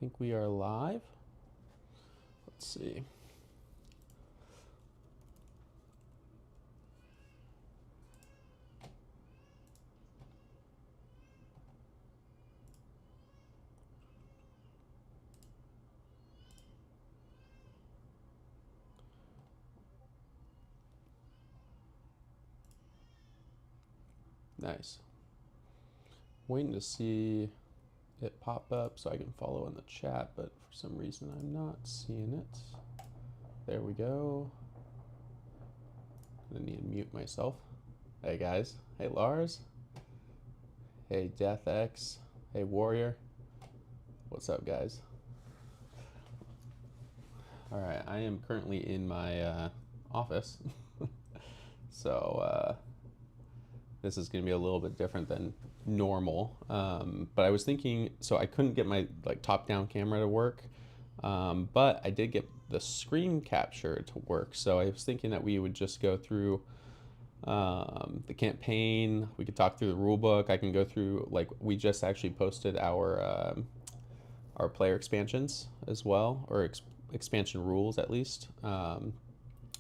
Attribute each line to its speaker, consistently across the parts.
Speaker 1: think we are live. Let's see. Nice. Waiting to see it pop up so I can follow in the chat, but for some reason I'm not seeing it. There we go. I need to mute myself. Hey guys. Hey Lars. Hey DeathX. Hey Warrior. What's up, guys? All right, I am currently in my office, so this is going to be a little bit different than normal. But I was thinking, so I couldn't get my top-down camera to work, but I did get the screen capture to work. So I was thinking that we would just go through the campaign. We could talk through the rule book. I can go through, we just actually posted our player expansions as well, or expansion rules at least.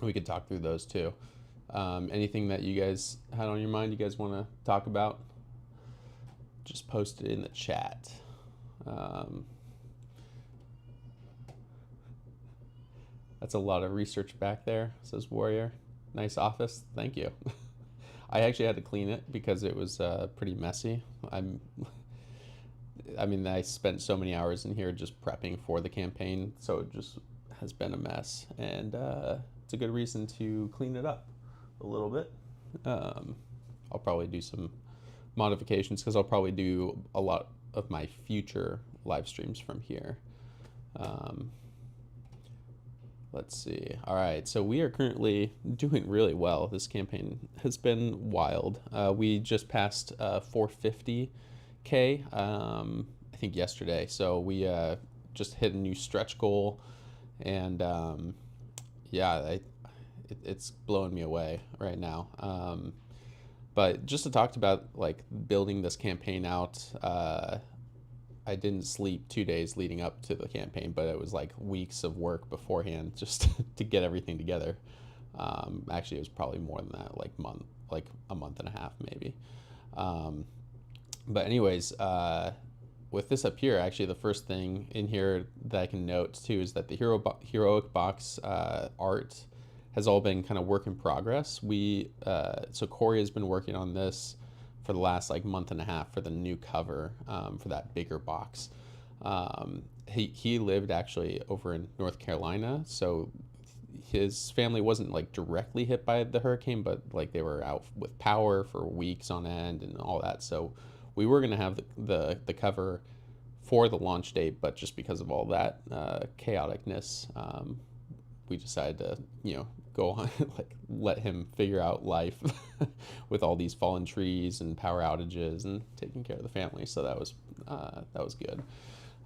Speaker 1: We could talk through those too. Anything that you guys had on your mind, you guys want to talk about, just post it in the chat. That's a lot of research back there, says Warrior. Nice office, thank you. I actually had to clean it because it was pretty messy. I mean, I spent so many hours in here just prepping for the campaign, so it just has been a mess, and it's a good reason to clean it up a little bit. I'll probably do some modifications because I'll probably do a lot of my future live streams from here. Let's see. All right, so we are currently doing really well. This campaign has been wild. We just passed 450K, I think yesterday. So we just hit a new stretch goal, and yeah, it's blowing me away right now. But just to talk about building this campaign out, I didn't sleep 2 days leading up to the campaign, but it was weeks of work beforehand just to get everything together. Actually, it was probably more than that, a month and a half maybe. But anyways, with this up here, actually the first thing in here that I can note too is that the heroic box art has all been kind of work in progress. So Corey has been working on this for the last month and a half for the new cover for that bigger box. He lived actually over in North Carolina, so his family wasn't directly hit by the hurricane, but they were out with power for weeks on end and all that. So we were gonna have the cover for the launch date, but just because of all that chaoticness, we decided to go on let him figure out life with all these fallen trees and power outages and taking care of the family. So that was good.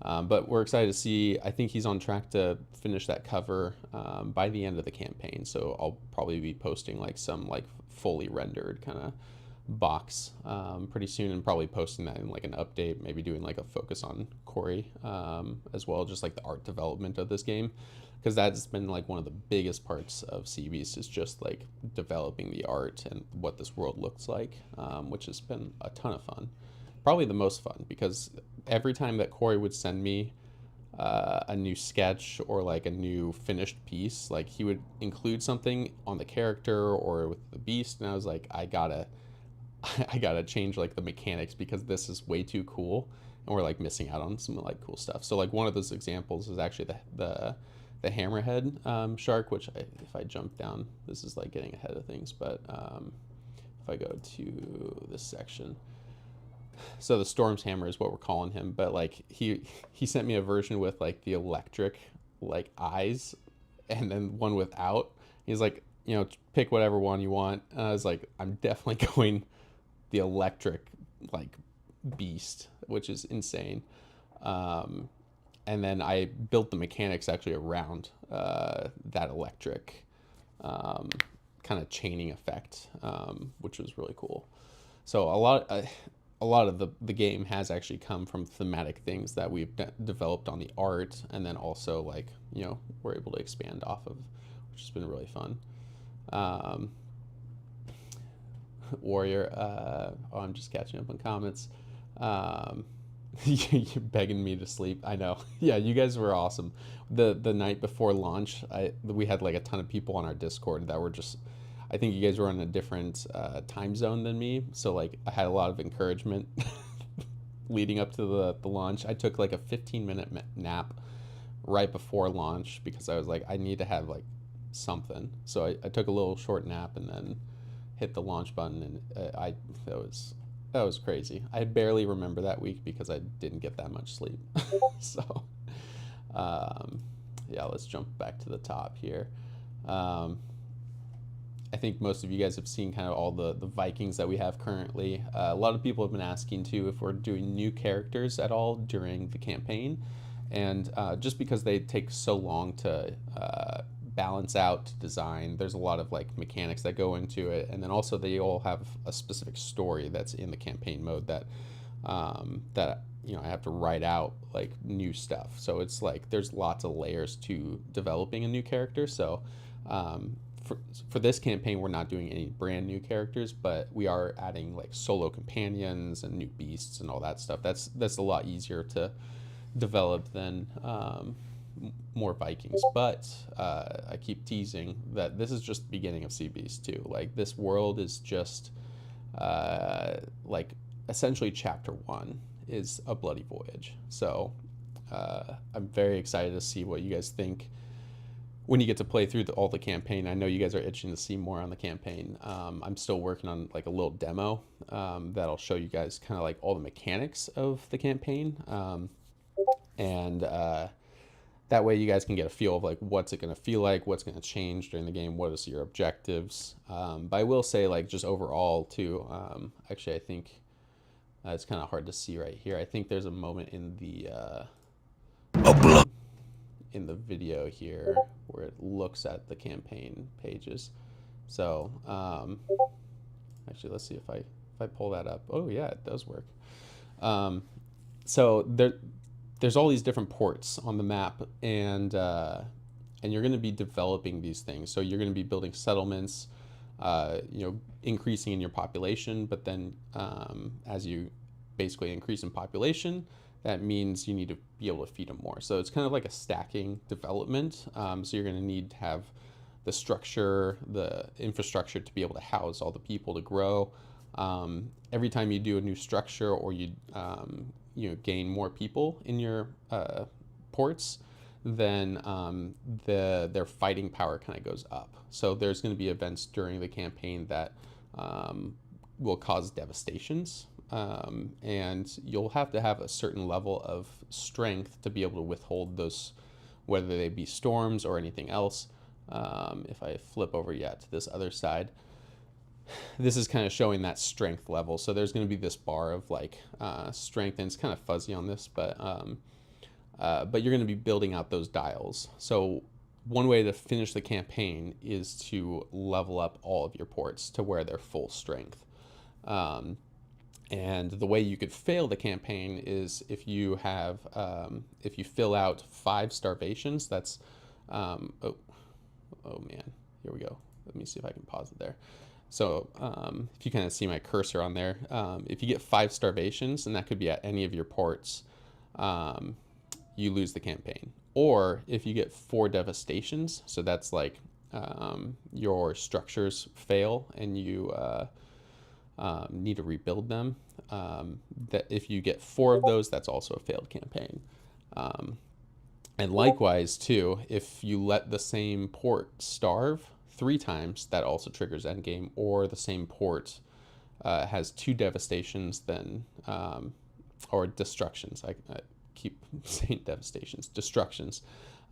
Speaker 1: But we're excited to see. I think he's on track to finish that cover by the end of the campaign. So I'll probably be posting some fully rendered kind of box pretty soon, and probably posting that in an update, maybe doing a focus on Corey as well, just the art development of this game, because that's been one of the biggest parts of Sea Beast is just developing the art and what this world looks like, which has been a ton of fun. Probably the most fun, because every time that Corey would send me a new sketch or a new finished piece, he would include something on the character or with the beast, and I was I gotta change the mechanics because this is way too cool, and we're missing out on some cool stuff. So one of those examples is actually the hammerhead shark, which if I jump down, this is getting ahead of things, but if I go to this section, so the Storm's hammer is what we're calling him, but he sent me a version with the electric eyes, and then one without. He's pick whatever one you want. I was I'm definitely going the electric beast, which is insane. And then I built the mechanics actually around that electric kind of chaining effect, which was really cool. So a lot of the game has actually come from thematic things that we've developed on the art, and then also like, you know, we're able to expand off of, which has been really fun. Um, Warrior, oh, I'm just catching up on comments. Um, you're begging me to sleep. I know. Yeah, you guys were awesome. The night before launch, we had like a ton of people on our Discord that were just. I think you guys were on a different time zone than me, so like I had a lot of encouragement leading up to the launch. I took like a 15-minute nap right before launch because I was like, I need to have like something. So I took a little short nap and then hit the launch button, and that was crazy. I barely remember that week because I didn't get that much sleep. So um, yeah, let's jump back to the top here. Um, I think most of you guys have seen kind of all the Vikings that we have currently. A lot of people have been asking too if we're doing new characters at all during the campaign, and just because they take so long to balance out to design, there's a lot of like mechanics that go into it, and then also they all have a specific story that's in the campaign mode that you know I have to write out like new stuff. So it's like there's lots of layers to developing a new character. So um, for this campaign, we're not doing any brand new characters, but we are adding like solo companions and new beasts and all that stuff. That's a lot easier to develop than more Vikings. But I keep teasing that this is just the beginning of Sea Beast 2. Like this world is just like essentially chapter 1 is a bloody voyage. So I'm very excited to see what you guys think when you get to play through all the campaign. I know you guys are itching to see more on the campaign. I'm still working on like a little demo that'll show you guys kind of like all the mechanics of the campaign, and that way you guys can get a feel of like what's it going to feel like, what's going to change during the game, what is your objectives. But I will say like just overall too, actually I think it's kind of hard to see right here. I think there's a moment in the video here where it looks at the campaign pages. So actually, let's see if I pull that up. Oh yeah, it does work. So there's all these different ports on the map, and you're going to be developing these things. So you're going to be building settlements, you know, increasing in your population. But then as you basically increase in population, that means you need to be able to feed them more. So it's kind of like a stacking development. So you're going to need to have the structure, the infrastructure to be able to house all the people to grow. Every time you do a new structure or you gain more people in your ports, then their fighting power kind of goes up. So there's going to be events during the campaign that will cause devastations. And you'll have to have a certain level of strength to be able to withhold those, whether they be storms or anything else. If I flip over yet to this other side, this is kind of showing that strength level. So there's going to be this bar of like strength, and it's kind of fuzzy on this, but you're going to be building out those dials. So one way to finish the campaign is to level up all of your ports to where they're full strength. And the way you could fail the campaign is if you have, if you fill out 5 starvations, that's, oh man, here we go. Let me see if I can pause it there. So if you kind of see my cursor on there, if you get 5 starvations, and that could be at any of your ports, you lose the campaign. Or if you get 4 devastations, so that's like your structures fail and you need to rebuild them. That if you get 4 of those, that's also a failed campaign. And likewise too, if you let the same port starve 3 times, that also triggers endgame. Or the same port has 2 devastations, then or destructions. I keep saying devastations, destructions.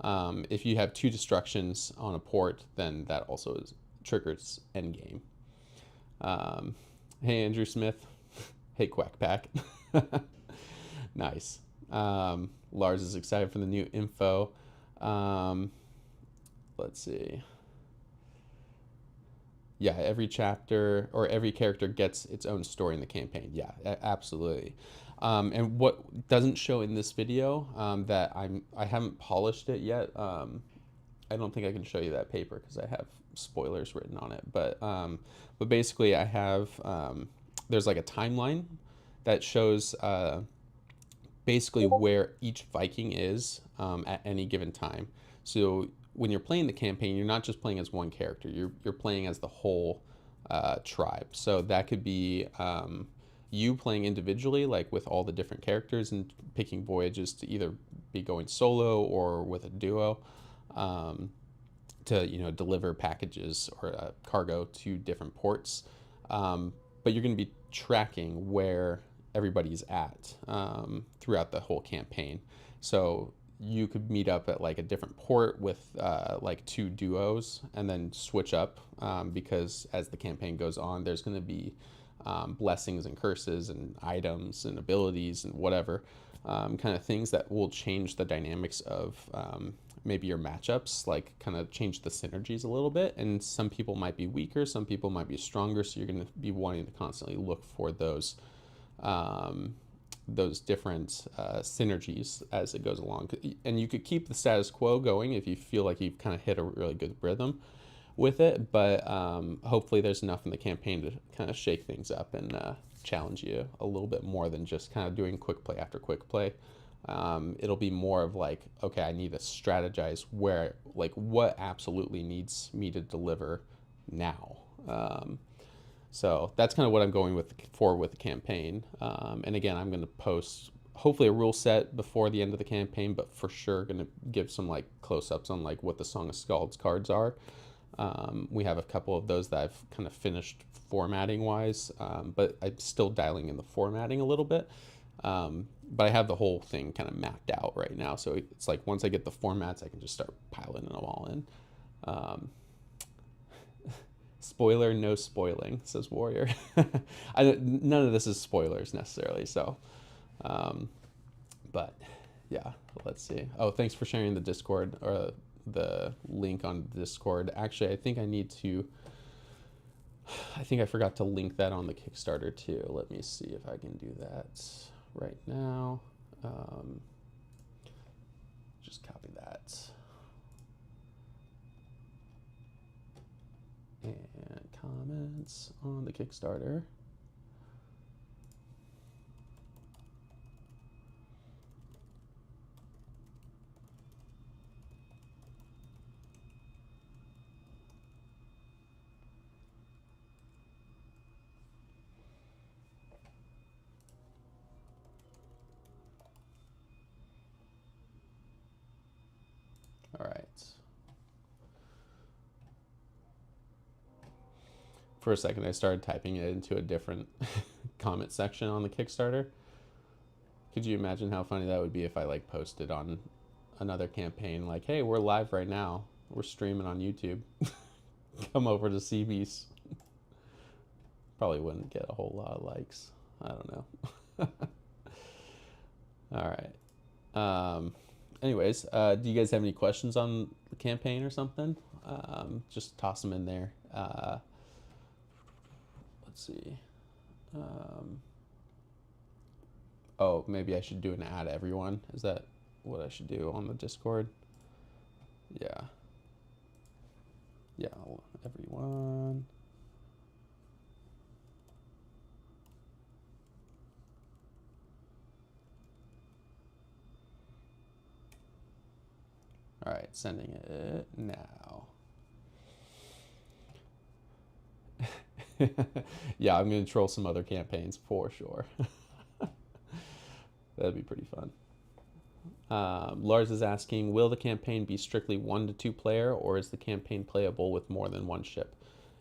Speaker 1: If you have 2 destructions on a port, then that also triggers endgame. Hey, Andrew Smith. Hey, Quack Pack. Nice. Lars is excited for the new info. Let's see. Yeah, every chapter or every character gets its own story in the campaign. Yeah, absolutely. And what doesn't show in this video, that I haven't polished it yet. I don't think I can show you that paper because I have spoilers written on it. But basically, I have there's like a timeline that shows basically where each Viking is at any given time. So when you're playing the campaign, you're not just playing as one character. You're playing as the whole tribe. So that could be you playing individually, like with all the different characters, and picking voyages to either be going solo or with a duo. Um, to deliver packages or cargo to different ports, but you're going to be tracking where everybody's at throughout the whole campaign. So you could meet up at like a different port with like two duos and then switch up, because as the campaign goes on, there's going to be blessings and curses and items and abilities and whatever, kind of things that will change the dynamics of maybe your matchups, like kind of change the synergies a little bit. And some people might be weaker, some people might be stronger. So you're going to be wanting to constantly look for those different synergies as it goes along. And you could keep the status quo going if you feel like you've kind of hit a really good rhythm with it. But hopefully there's enough in the campaign to kind of shake things up and challenge you a little bit more than just kind of doing quick play after quick play. It'll be more of like, okay, I need to strategize where, like, what absolutely needs me to deliver now. So that's kind of what I'm going with the campaign. And again, I'm going to post hopefully a rule set before the end of the campaign, but for sure going to give some like close-ups on like what the Song of Scalds cards are. We have a couple of those that I've kind of finished formatting wise, but I'm still dialing in the formatting a little bit. But I have the whole thing kind of mapped out right now. So it's like once I get the formats, I can just start piling them all in. Spoiler, no spoiling, says Warrior. None of this is spoilers necessarily. So, but yeah, let's see. Oh, thanks for sharing the Discord or the link on Discord. Actually, I think I forgot to link that on the Kickstarter too. Let me see if I can do that right now. Just copy that. And comments on the Kickstarter. All right. For a second, I started typing it into a different comment section on the Kickstarter. Could you imagine how funny that would be if I like posted on another campaign like, hey, we're live right now. We're streaming on YouTube. Come over to CB's. Probably wouldn't get a whole lot of likes. I don't know. All right. Anyways, do you guys have any questions on the campaign or something? Just toss them in there. Let's see. Oh, maybe I should do an add everyone. Is that what I should do on the Discord? Yeah. Yeah, everyone. All right, sending it now. Yeah, I'm going to troll some other campaigns for sure. That'd be pretty fun. Lars is asking, will the campaign be strictly 1 to 2 player, or is the campaign playable with more than one ship?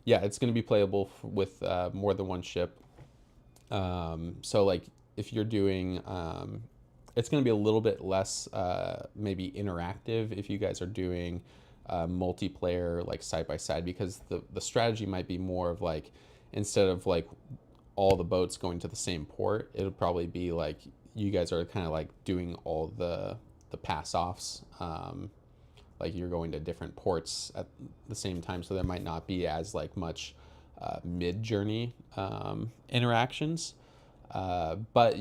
Speaker 1: Yeah, it's going to be playable with more than one ship. So like if you're doing, it's going to be a little bit less maybe interactive if you guys are doing multiplayer like side by side, because the strategy might be more of like, instead of like all the boats going to the same port, it'll probably be like you guys are kind of like doing all the pass offs, like you're going to different ports at the same time, so there might not be as like much mid journey interactions. But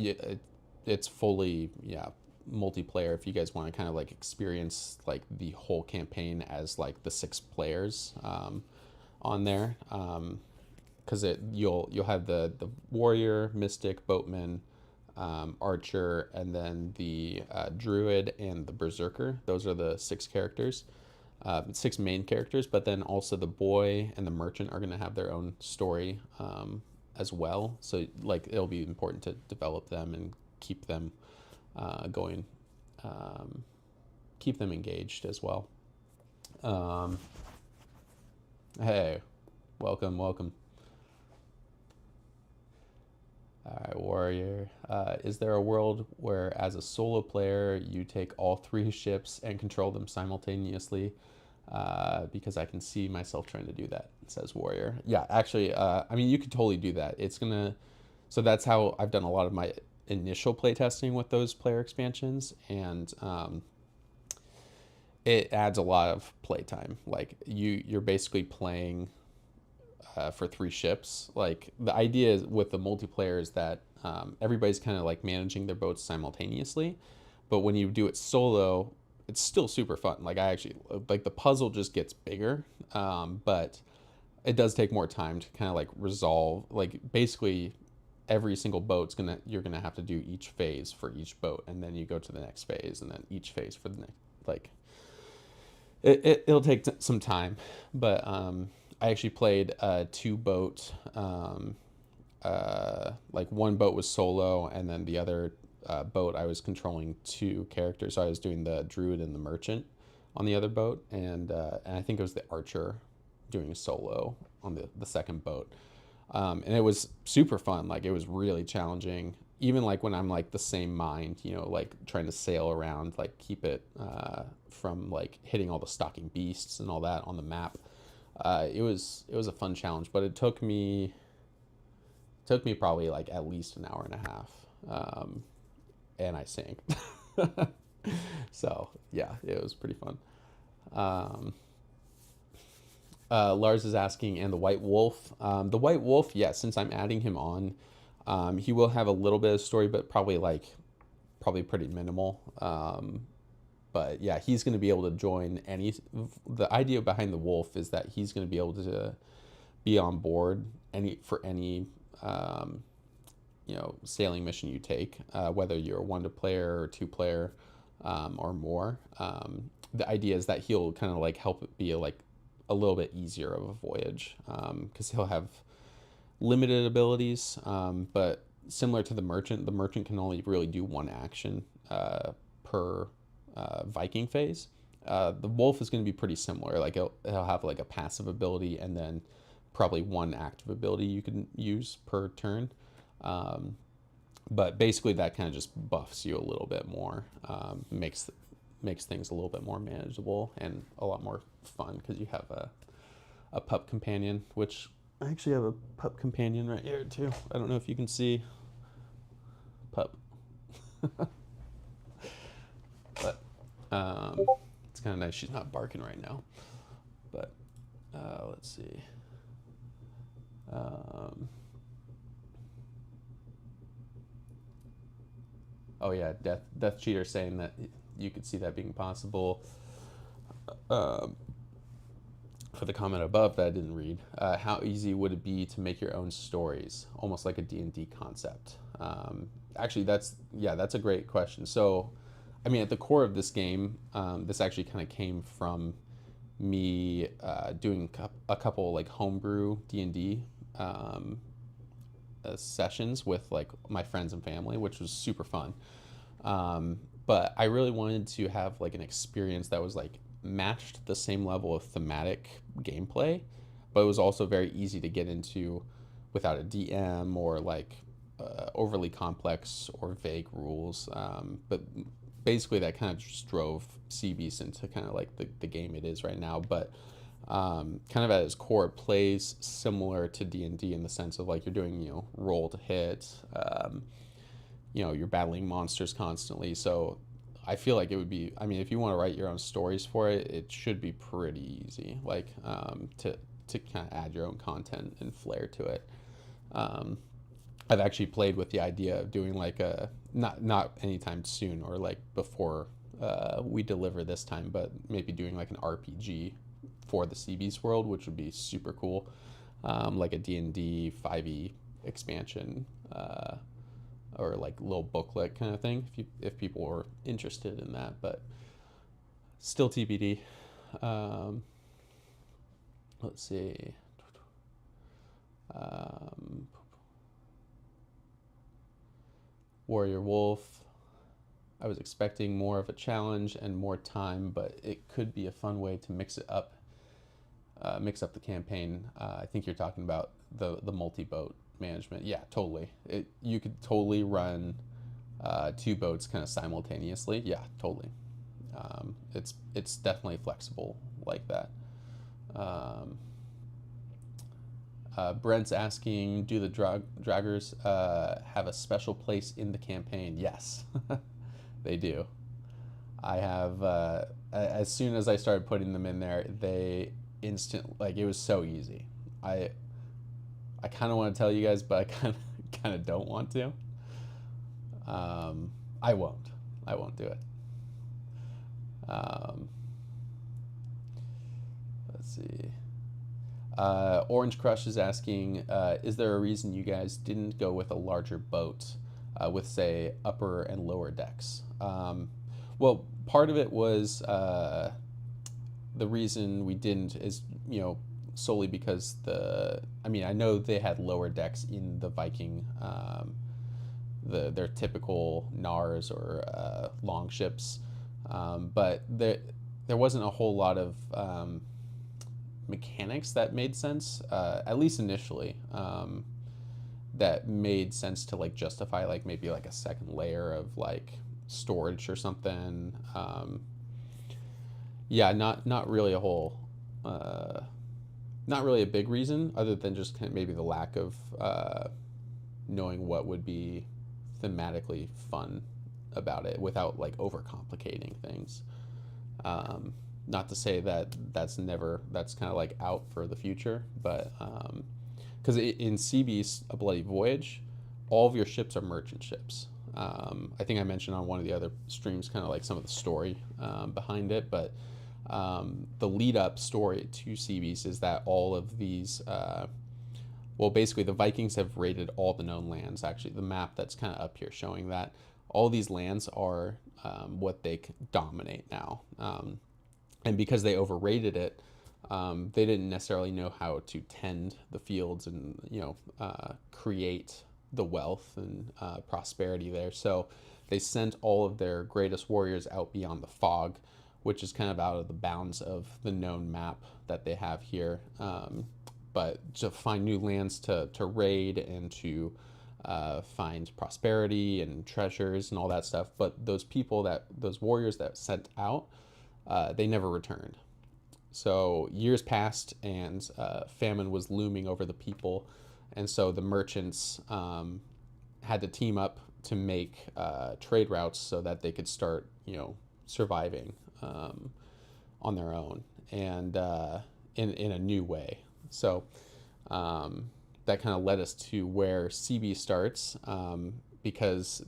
Speaker 1: it's fully, yeah, multiplayer if you guys want to kind of like experience like the whole campaign as like the 6 players on there. Because you'll have the warrior, mystic, boatman, archer, and then the druid and the berserker. Those are the 6 characters, 6 main characters. But then also the boy and the merchant are going to have their own story as well. So like it'll be important to develop them and keep them going, keep them engaged as well. Hey, welcome. All right, warrior. Is there a world where, as a solo player, you take all 3 ships and control them simultaneously? Because I can see myself trying to do that, says warrior. Yeah, actually, I mean, you could totally do that. It's gonna. So that's how I've done a lot of my initial playtesting with those player expansions, and it adds a lot of playtime. Like you're basically playing for 3 ships. Like the idea is with the multiplayer is that everybody's kind of like managing their boats simultaneously, but when you do it solo, it's still super fun. Like I actually like the puzzle just gets bigger, but it does take more time to kind of like resolve. Like basically, every single boat's you're gonna have to do each phase for each boat, and then you go to the next phase, and then each phase for the next. Like it'll take some time, but I actually played 2 boat. Like one boat was solo, and then the other boat I was controlling 2 characters. So I was doing the druid and the merchant on the other boat, and I think it was the archer doing a solo on the second boat. And it was super fun. Like it was really challenging. Even like when I'm like the same mind, like trying to sail around, like keep it from like hitting all the stalking beasts and all that on the map. It was a fun challenge, but it took me probably like at least an hour and a half, and I sank. So yeah, it was pretty fun. Um, Lars is asking, and the White Wolf. The White Wolf, yes. Since I'm adding him on, he will have a little bit of story, but probably pretty minimal. But yeah, he's going to be able to join any. The idea behind the Wolf is that he's going to be able to be on board any sailing mission you take, whether you're a 1 player or 2 player, or more. The idea is that he'll kind of like help it be a little bit easier of a voyage, because he'll have limited abilities, but similar to the merchant can only really do 1 action per Viking phase. The wolf is going to be pretty similar. Like it'll have like a passive ability and then probably 1 active ability you can use per turn. But basically that kind of just buffs you a little bit more, makes things a little bit more manageable and a lot more fun because you have a pup companion, which I actually have a pup companion right here too. I don't know if you can see pup. But it's kind of nice she's not barking right now. But let's see. Oh yeah, Death Cheater saying that you could see that being possible. For the comment above that I didn't read, how easy would it be to make your own stories, almost like a D&D concept? Actually, that's a great question. So, I mean, at the core of this game, this actually kind of came from me doing a couple like homebrew D&D sessions with like my friends and family, which was super fun. But I really wanted to have like an experience that was like matched the same level of thematic gameplay, but it was also very easy to get into without a DM or like overly complex or vague rules. But basically that kind of just drove Sea Beast into kind of like the game it is right now. But kind of at its core, it plays similar to D&D in the sense of like you're doing, roll to hit, you're battling monsters constantly. So I feel like it would be, I mean, if you want to write your own stories for it, it should be pretty easy, like to to kind of add your own content and flair to it. Um, I've actually played with the idea of doing like a not anytime soon or like before we deliver this time, but maybe doing like an RPG for the Sea Beast world, which would be super cool, like a D&D 5e expansion or like little booklet kind of thing if people were interested in that, but still TBD. Um, let's see. Um, Warrior Wolf. I was expecting more of a challenge and more time, but it could be a fun way to mix up the campaign. I think you're talking about the multi-boat management. Yeah, totally. You could totally run two boats kind of simultaneously. Yeah, totally. It's definitely flexible like that. Um, Brent's asking, do the draggers have a special place in the campaign? Yes, they do. I have, as soon as I started putting them in there, they like it was so easy. I kind of want to tell you guys, but I kind of don't want to. I won't. I won't do it. Um, let's see. Orange Crush is asking, is there a reason you guys didn't go with a larger boat with, say, upper and lower decks? Well, part of it was the reason we didn't is, solely because I know they had lower decks in the Viking, their typical Nars or long ships, but there wasn't a whole lot of mechanics that made sense, at least initially, that made sense to like justify like maybe like a second layer of like storage or something. Yeah, not really a whole, not really a big reason other than just kind of maybe the lack of knowing what would be thematically fun about it without like overcomplicating things. Not to say that that's kind of like out for the future, but because in Sea Beast, A Bloody Voyage, all of your ships are merchant ships. I think I mentioned on one of the other streams kind of like some of the story behind it, but the lead up story to Sea Beast is that all of these, well, basically the Vikings have raided all the known lands. Actually, the map that's kind of up here showing that all these lands are what they dominate now. And because they overrated it, they didn't necessarily know how to tend the fields and create the wealth and prosperity there. So they sent all of their greatest warriors out beyond the fog, which is kind of out of the bounds of the known map that they have here. But to find new lands to raid and to find prosperity and treasures and all that stuff. But those warriors that sent out, they never returned. So years passed and famine was looming over the people. And so the merchants had to team up to make trade routes so that they could start, surviving on their own and in a new way. So that kind of led us to where CB starts, because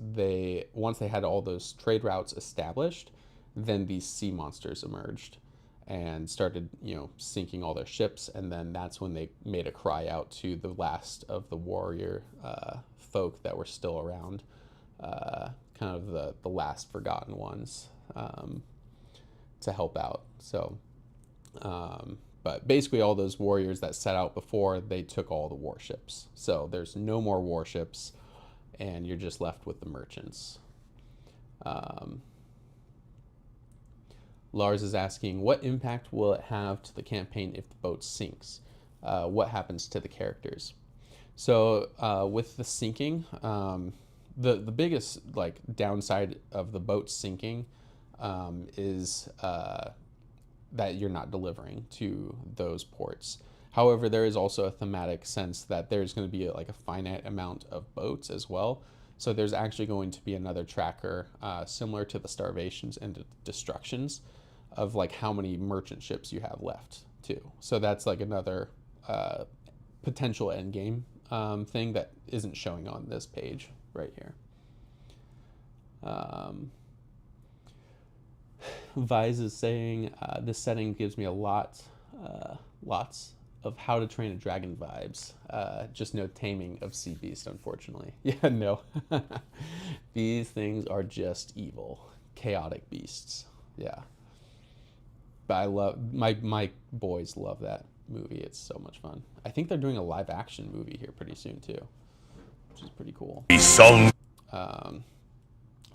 Speaker 1: once they had all those trade routes established, then these sea monsters emerged and started, sinking all their ships. And then that's when they made a cry out to the last of the warrior folk that were still around, kind of the last forgotten ones, to help out. So, but basically all those warriors that set out before, they took all the warships. So there's no more warships and you're just left with the merchants. Lars is asking, what impact will it have to the campaign if the boat sinks? What happens to the characters? So with the sinking, the biggest like downside of the boat sinking is that you're not delivering to those ports. However, there is also a thematic sense that there's going to be like a finite amount of boats as well. So there's actually going to be another tracker similar to the starvations and destructions of like how many merchant ships you have left too. So that's like another potential endgame thing that isn't showing on this page right here. Vise is saying this setting gives me lots of How to Train a Dragon vibes. Just no taming of Sea Beast, unfortunately. Yeah, no. These things are just evil, chaotic beasts. Yeah. But I love my boys love that movie. It's so much fun. I think they're doing a live action movie here pretty soon too, which is pretty cool. Um,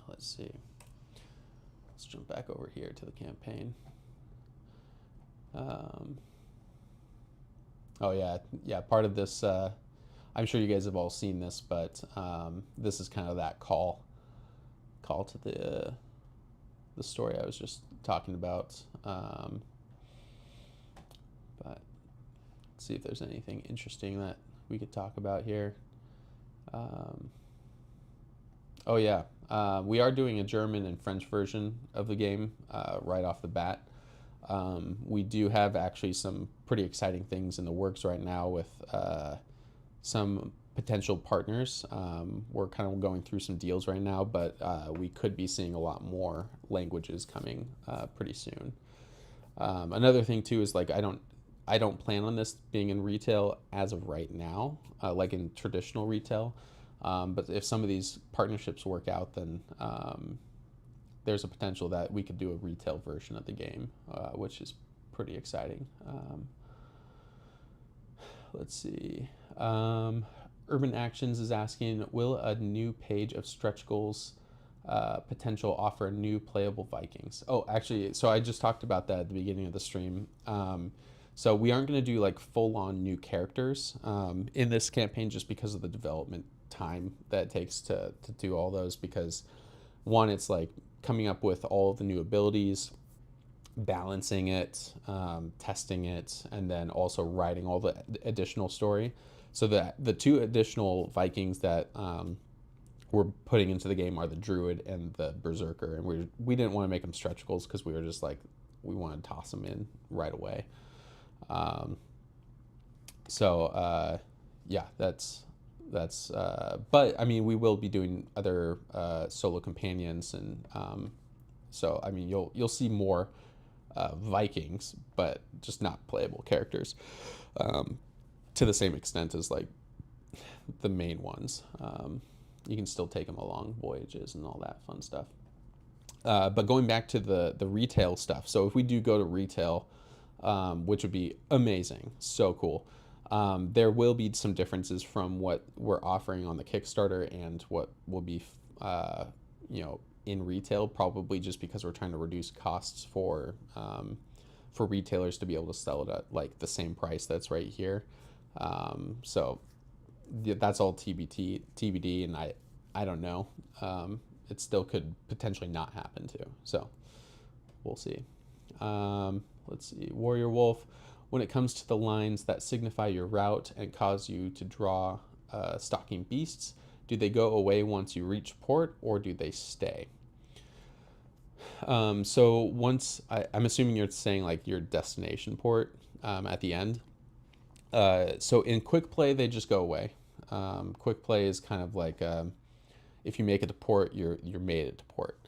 Speaker 1: let's see. Let's jump back over here to the campaign. Oh yeah. Part of this, I'm sure you guys have all seen this, but this is kind of that call to the story I was just talking about. But let's see if there's anything interesting that we could talk about here. Oh yeah, we are doing a German and French version of the game right off the bat. We do have actually some pretty exciting things in the works right now with some potential partners. We're kind of going through some deals right now, but we could be seeing a lot more languages coming pretty soon. Another thing too is like I don't plan on this being in retail as of right now, like in traditional retail. But if some of these partnerships work out, then there's a potential that we could do a retail version of the game, which is pretty exciting. Let's see. Urban Actions is asking, will a new page of stretch goals potential offer new playable Vikings? Oh, actually, so I just talked about that at the beginning of the stream. So we aren't going to do like full-on new characters in this campaign just because of the development time that it takes to do all those, because one, it's like coming up with all of the new abilities, balancing it, testing it, and then also writing all the additional story. So that the two additional Vikings that we're putting into the game are the Druid and the Berserker, and we didn't want to make them stretch goals because we were just like, we want to toss them in right away. Yeah, that's but I mean, we will be doing other solo companions, and so I mean, you'll see more Vikings, but just not playable characters to the same extent as like the main ones. You can still take them along voyages and all that fun stuff. But going back to the retail stuff, so if we do go to retail, which would be amazing, so cool. There will be some differences from what we're offering on the Kickstarter and what will be, in retail, probably just because we're trying to reduce costs for retailers to be able to sell it at like the same price that's right here. So that's all TBD, and I don't know. It still could potentially not happen too. So we'll see. Let's see. Warrior Wolf. When it comes to the lines that signify your route and cause you to draw stalking beasts, do they go away once you reach port, or do they stay? So once, I'm assuming you're saying like your destination port at the end. So in quick play, they just go away. Quick play is kind of like if you make it to port, you're made it to port.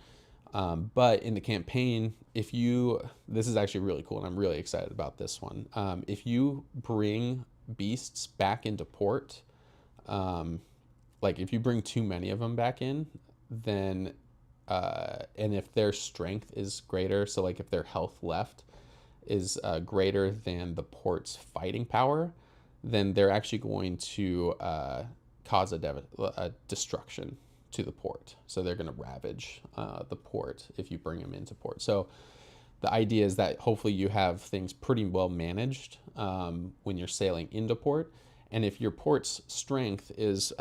Speaker 1: But in the campaign, this is actually really cool, and I'm really excited about this one. If you bring beasts back into port, like if you bring too many of them back in, then, and if their strength is greater, so like if their health left is greater than the port's fighting power, then they're actually going to cause a destruction to the port. So they're going to ravage the port if you bring them into port. So the idea is that hopefully you have things pretty well managed when you're sailing into port. And if your port's strength is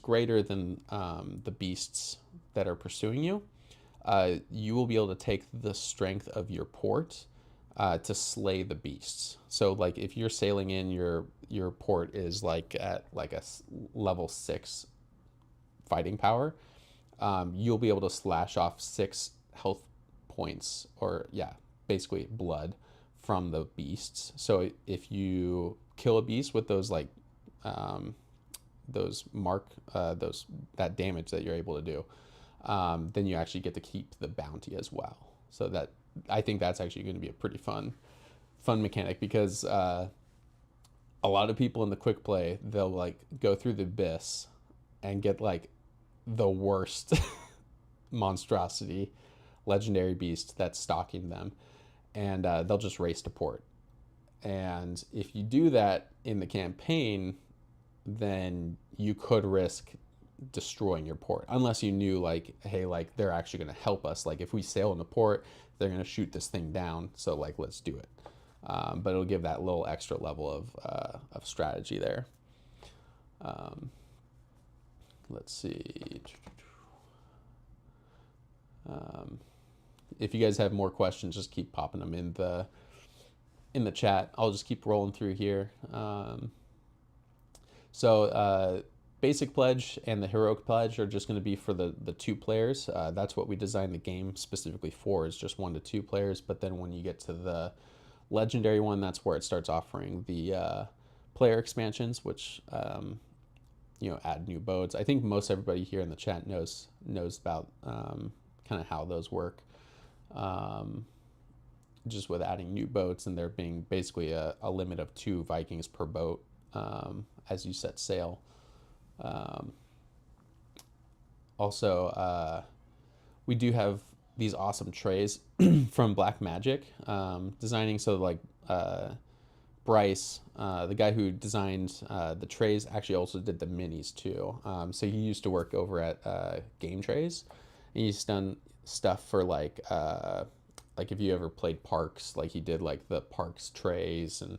Speaker 1: greater than the beasts that are pursuing you, you will be able to take the strength of your port to slay the beasts. So like if you're sailing in, your port is like at like a level 6 fighting power, you'll be able to slash off 6 health points, or basically blood from the beasts. So if you kill a beast with those like those that damage that you're able to do, then you actually get to keep the bounty as well. So that, I think that's actually going to be a pretty fun mechanic, because a lot of people in the quick play, they'll like go through the abyss and get like the worst monstrosity legendary beast that's stalking them, and they'll just race to port. And if you do that in the campaign, then you could risk destroying your port, unless you knew like, hey, like they're actually going to help us, like if we sail into port, they're going to shoot this thing down, so like let's do it. But it'll give that little extra level of strategy there. Let's see. If you guys have more questions, just keep popping them in the chat. I'll just keep rolling through here. Basic pledge and the heroic pledge are just going to be for the 2 players. That's what we designed the game specifically for, is just 1 to 2 players. But then when you get to the legendary one, that's where it starts offering the player expansions, which add new boats. I think most everybody here in the chat knows about kind of how those work, just with adding new boats, and there being basically a limit of 2 Vikings per boat as you set sail. Also, we do have these awesome trays from Black Magic designing. So like Bryce, the guy who designed the trays, actually also did the minis too. So he used to work over at Game Trays, and he's done stuff for like if you ever played Parks, like he did like the Parks trays, and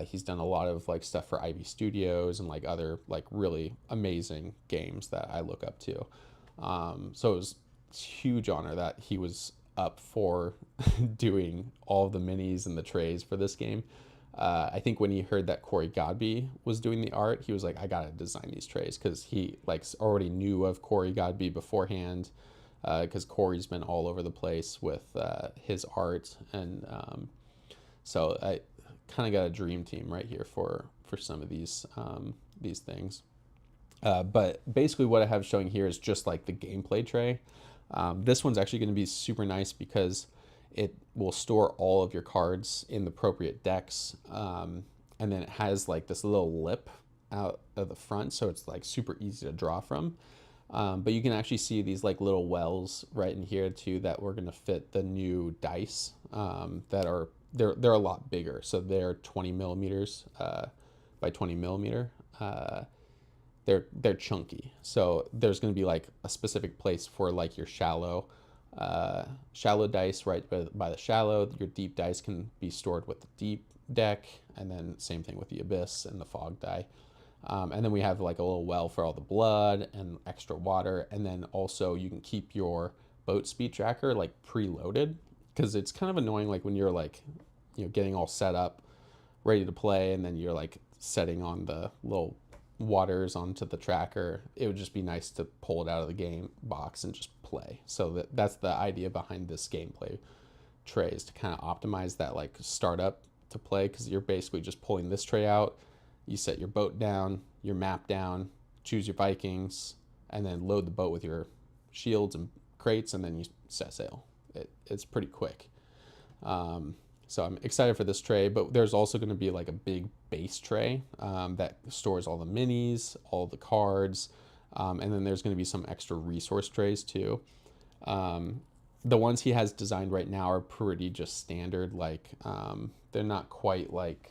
Speaker 1: he's done a lot of like stuff for Ivy Studios and like other like really amazing games that I look up to. So it was a huge honor that he was up for doing all of the minis and the trays for this game. I think when he heard that Corey Godby was doing the art, he was like, I gotta design these trays, because he like already knew of Corey Godby beforehand, because Corey's been all over the place with his art, and so I kind of got a dream team right here for some of these things. But basically what I have showing here is just like the gameplay tray. This one's actually going to be super nice because it will store all of your cards in the appropriate decks, and then it has like this little lip out of the front, so it's like super easy to draw from. But you can actually see these like little wells right in here too that we're going to fit the new dice that are they're a lot bigger, so they're 20 millimeters by 20 millimeter. They're chunky, so there's going to be like a specific place for like your shallow dice right by the shallow. Your deep dice can be stored with the deep deck, and then same thing with the abyss and the fog die. And then we have like a little well for all the blood and extra water, and then also you can keep your boat speed tracker like preloaded, because it's kind of annoying like when you're like getting all set up ready to play, and then you're like setting on the little waters onto the tracker. It would just be nice to pull it out of the game box and just play. So that's the idea behind this gameplay tray, is to kind of optimize that like startup to play, because you're basically just pulling this tray out, you set your boat down, your map down, choose your Vikings, and then load the boat with your shields and crates, and then you set sail. It's pretty quick. So I'm excited for this tray, but there's also going to be like a big base tray that stores all the minis, all the cards, and then there's going to be some extra resource trays too. The ones he has designed right now are pretty just standard, like they're not quite like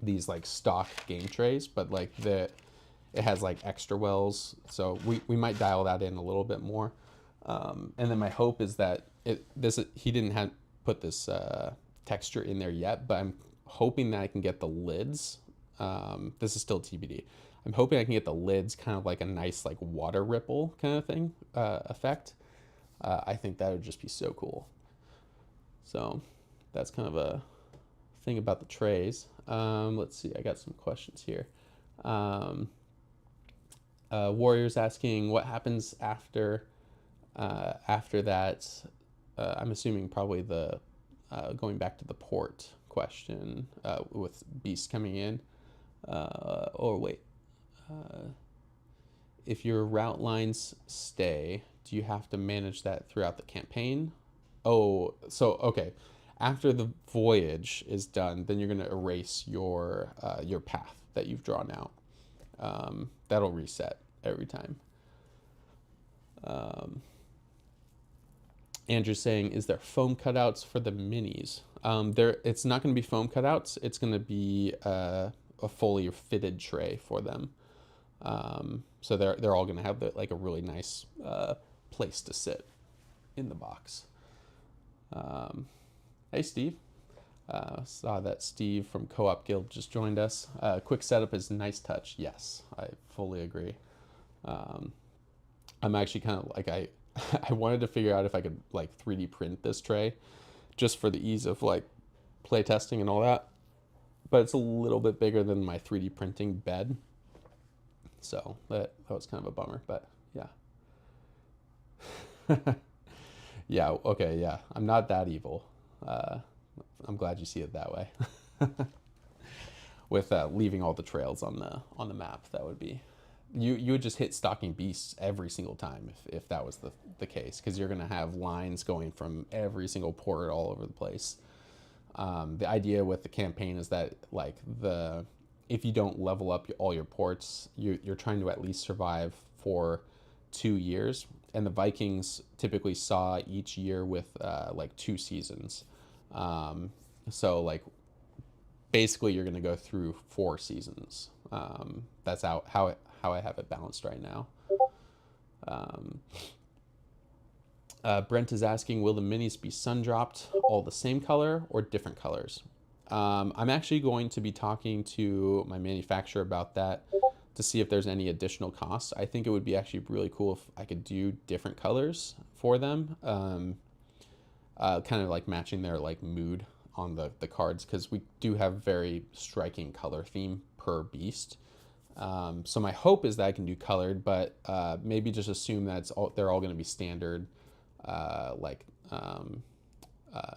Speaker 1: these like stock game trays, but like it has like extra wells, so we might dial that in a little bit more. And then my hope is that he didn't put this texture in there yet, but I'm hoping that I can get the lids. This is still TBD. I'm hoping I can get the lids kind of like a nice like water ripple kind of thing effect. I think that would just be so cool. So that's kind of a thing about the trays. Let's see, I got some questions here. Warriors asking what happens after that. I'm assuming probably the going back to the port question with Beast coming in. Or wait, if your route lines stay, do you have to manage that throughout the campaign? Oh, so okay. After the voyage is done, then you're going to erase your path that you've drawn out. That'll reset every time. Andrew's saying, is there foam cutouts for the minis? It's not going to be foam cutouts. It's going to be a fully fitted tray for them. So they're all going to have like a really nice place to sit in the box. Hey, Steve. Saw that Steve from Co-op Guild just joined us. Quick setup is nice touch. Yes, I fully agree. I'm actually kind of like I wanted to figure out if I could like 3D print this tray just for the ease of like play testing and all that. But it's a little bit bigger than my 3D printing bed. So that was kind of a bummer, but yeah. Yeah, okay, yeah. I'm not that evil. I'm glad you see it that way. With leaving all the trails on the map, that would be you would just hit stalking beasts every single time if that was the case, because you're gonna have lines going from every single port all over the place. The idea with the campaign is that like if you don't level up all your ports, you're trying to at least survive for 2 years, and the Vikings typically saw each year with like 2 seasons. So like basically you're going to go through 4 seasons. That's how I have it balanced right now. Brent is asking, will the minis be sun dropped all the same color or different colors? I'm actually going to be talking to my manufacturer about that to see if there's any additional costs. I think it would be actually really cool if I could do different colors for them, kind of like matching their like mood on the cards, because we do have very striking color theme per beast. So my hope is that I can do colored, but maybe just assume that they're all going to be standard,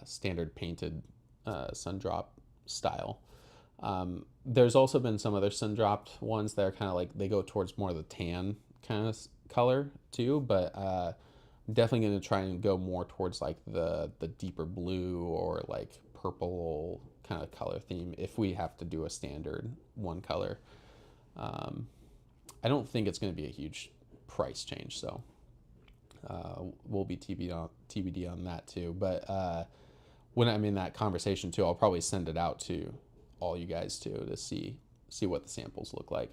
Speaker 1: standard painted sun drop style. There's also been some other sun dropped ones that are kind of like they go towards more of the tan kind of color too, but definitely going to try and go more towards like the deeper blue or like purple kind of color theme if we have to do a standard one color. I don't think it's going to be a huge price change, so we'll be TBD on that too. But when I'm in that conversation too, I'll probably send it out to all you guys too to see what the samples look like.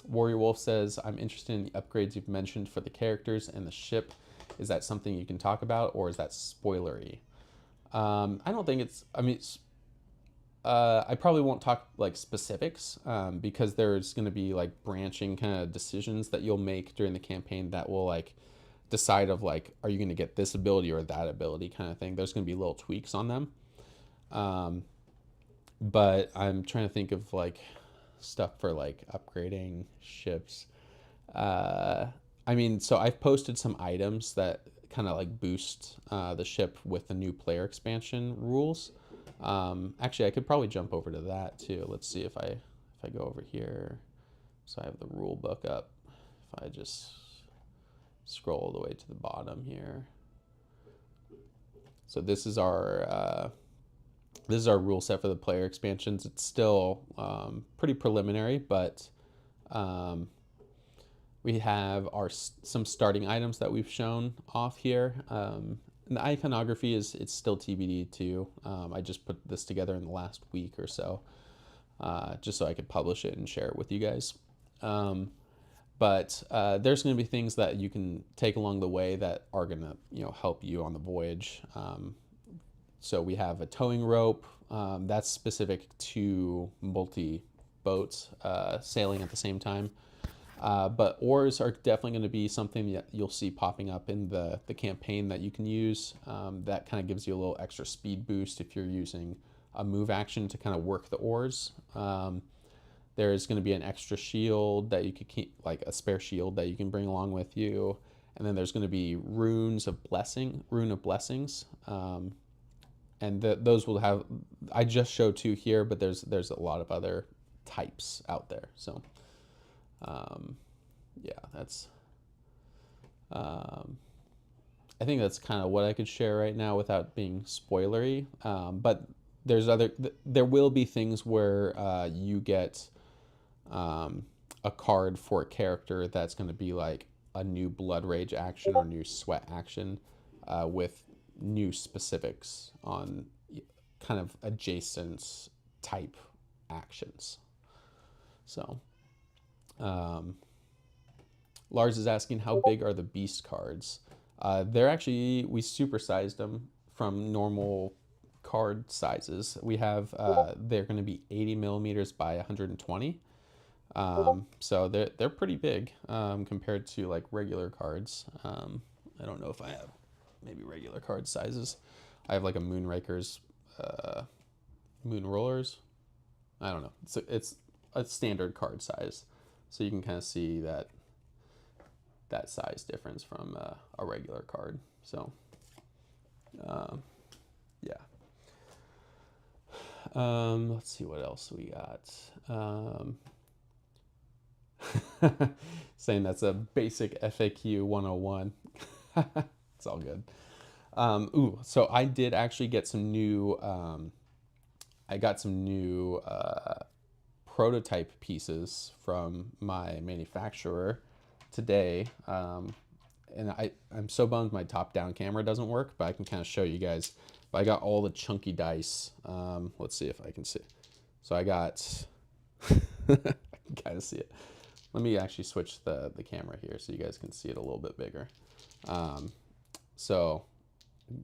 Speaker 1: Warrior Wolf says, I'm interested in the upgrades you've mentioned for the characters and the ship. Is that something you can talk about, or is that spoilery? I don't think it's, I mean, I probably won't talk like specifics because there's going to be like branching kind of decisions that you'll make during the campaign that will like decide of like, are you going to get this ability or that ability kind of thing. There's going to be little tweaks on them. But I'm trying to think of like stuff for like upgrading ships. I mean, so I've posted some items that kind of like boost the ship with the new player expansion rules. Actually, I could probably jump over to that too. Let's see if I go over here. So I have the rule book up. If I just scroll all the way to the bottom here. So this is our rule set for the player expansions. It's still pretty preliminary, but we have some starting items that we've shown off here. And the iconography it's still TBD too. I just put this together in the last week or so, just so I could publish it and share it with you guys. But there's going to be things that you can take along the way that are going to help you on the voyage. So we have a towing rope that's specific to multi boats sailing at the same time. But oars are definitely going to be something that you'll see popping up in the campaign that you can use. That kind of gives you a little extra speed boost if you're using a move action to kind of work the oars. There is going to be an extra shield that you could keep, like a spare shield that you can bring along with you. And then there's going to be rune of blessings. and those will have, I just showed two here, but there's a lot of other types out there. So yeah, that's I think that's kind of what I could share right now without being spoilery. But there will be things where you get a card for a character that's going to be like a new Blood Rage action or new Sweat action with new specifics on kind of adjacent type actions. So, Lars is asking how big are the beast cards? They're actually, we supersized them from normal card sizes. We have, they're going to be 80 millimeters by 120. So they're pretty big compared to like regular cards. I don't know if I have maybe regular card sizes. I have like a Moonraker's Moon Rollers. I don't know. It's a standard card size, so you can kind of see that size difference from a regular card. So yeah. Let's see what else we got. Saying that's a basic FAQ 101. It's all good. Ooh, so I did actually get some new, I got some new prototype pieces from my manufacturer today. And I'm so bummed my top-down camera doesn't work, but I can kind of show you guys. But I got all the chunky dice. Let's see if I can see. So I got, I can kind of see it. Let me actually switch the camera here so you guys can see it a little bit bigger. So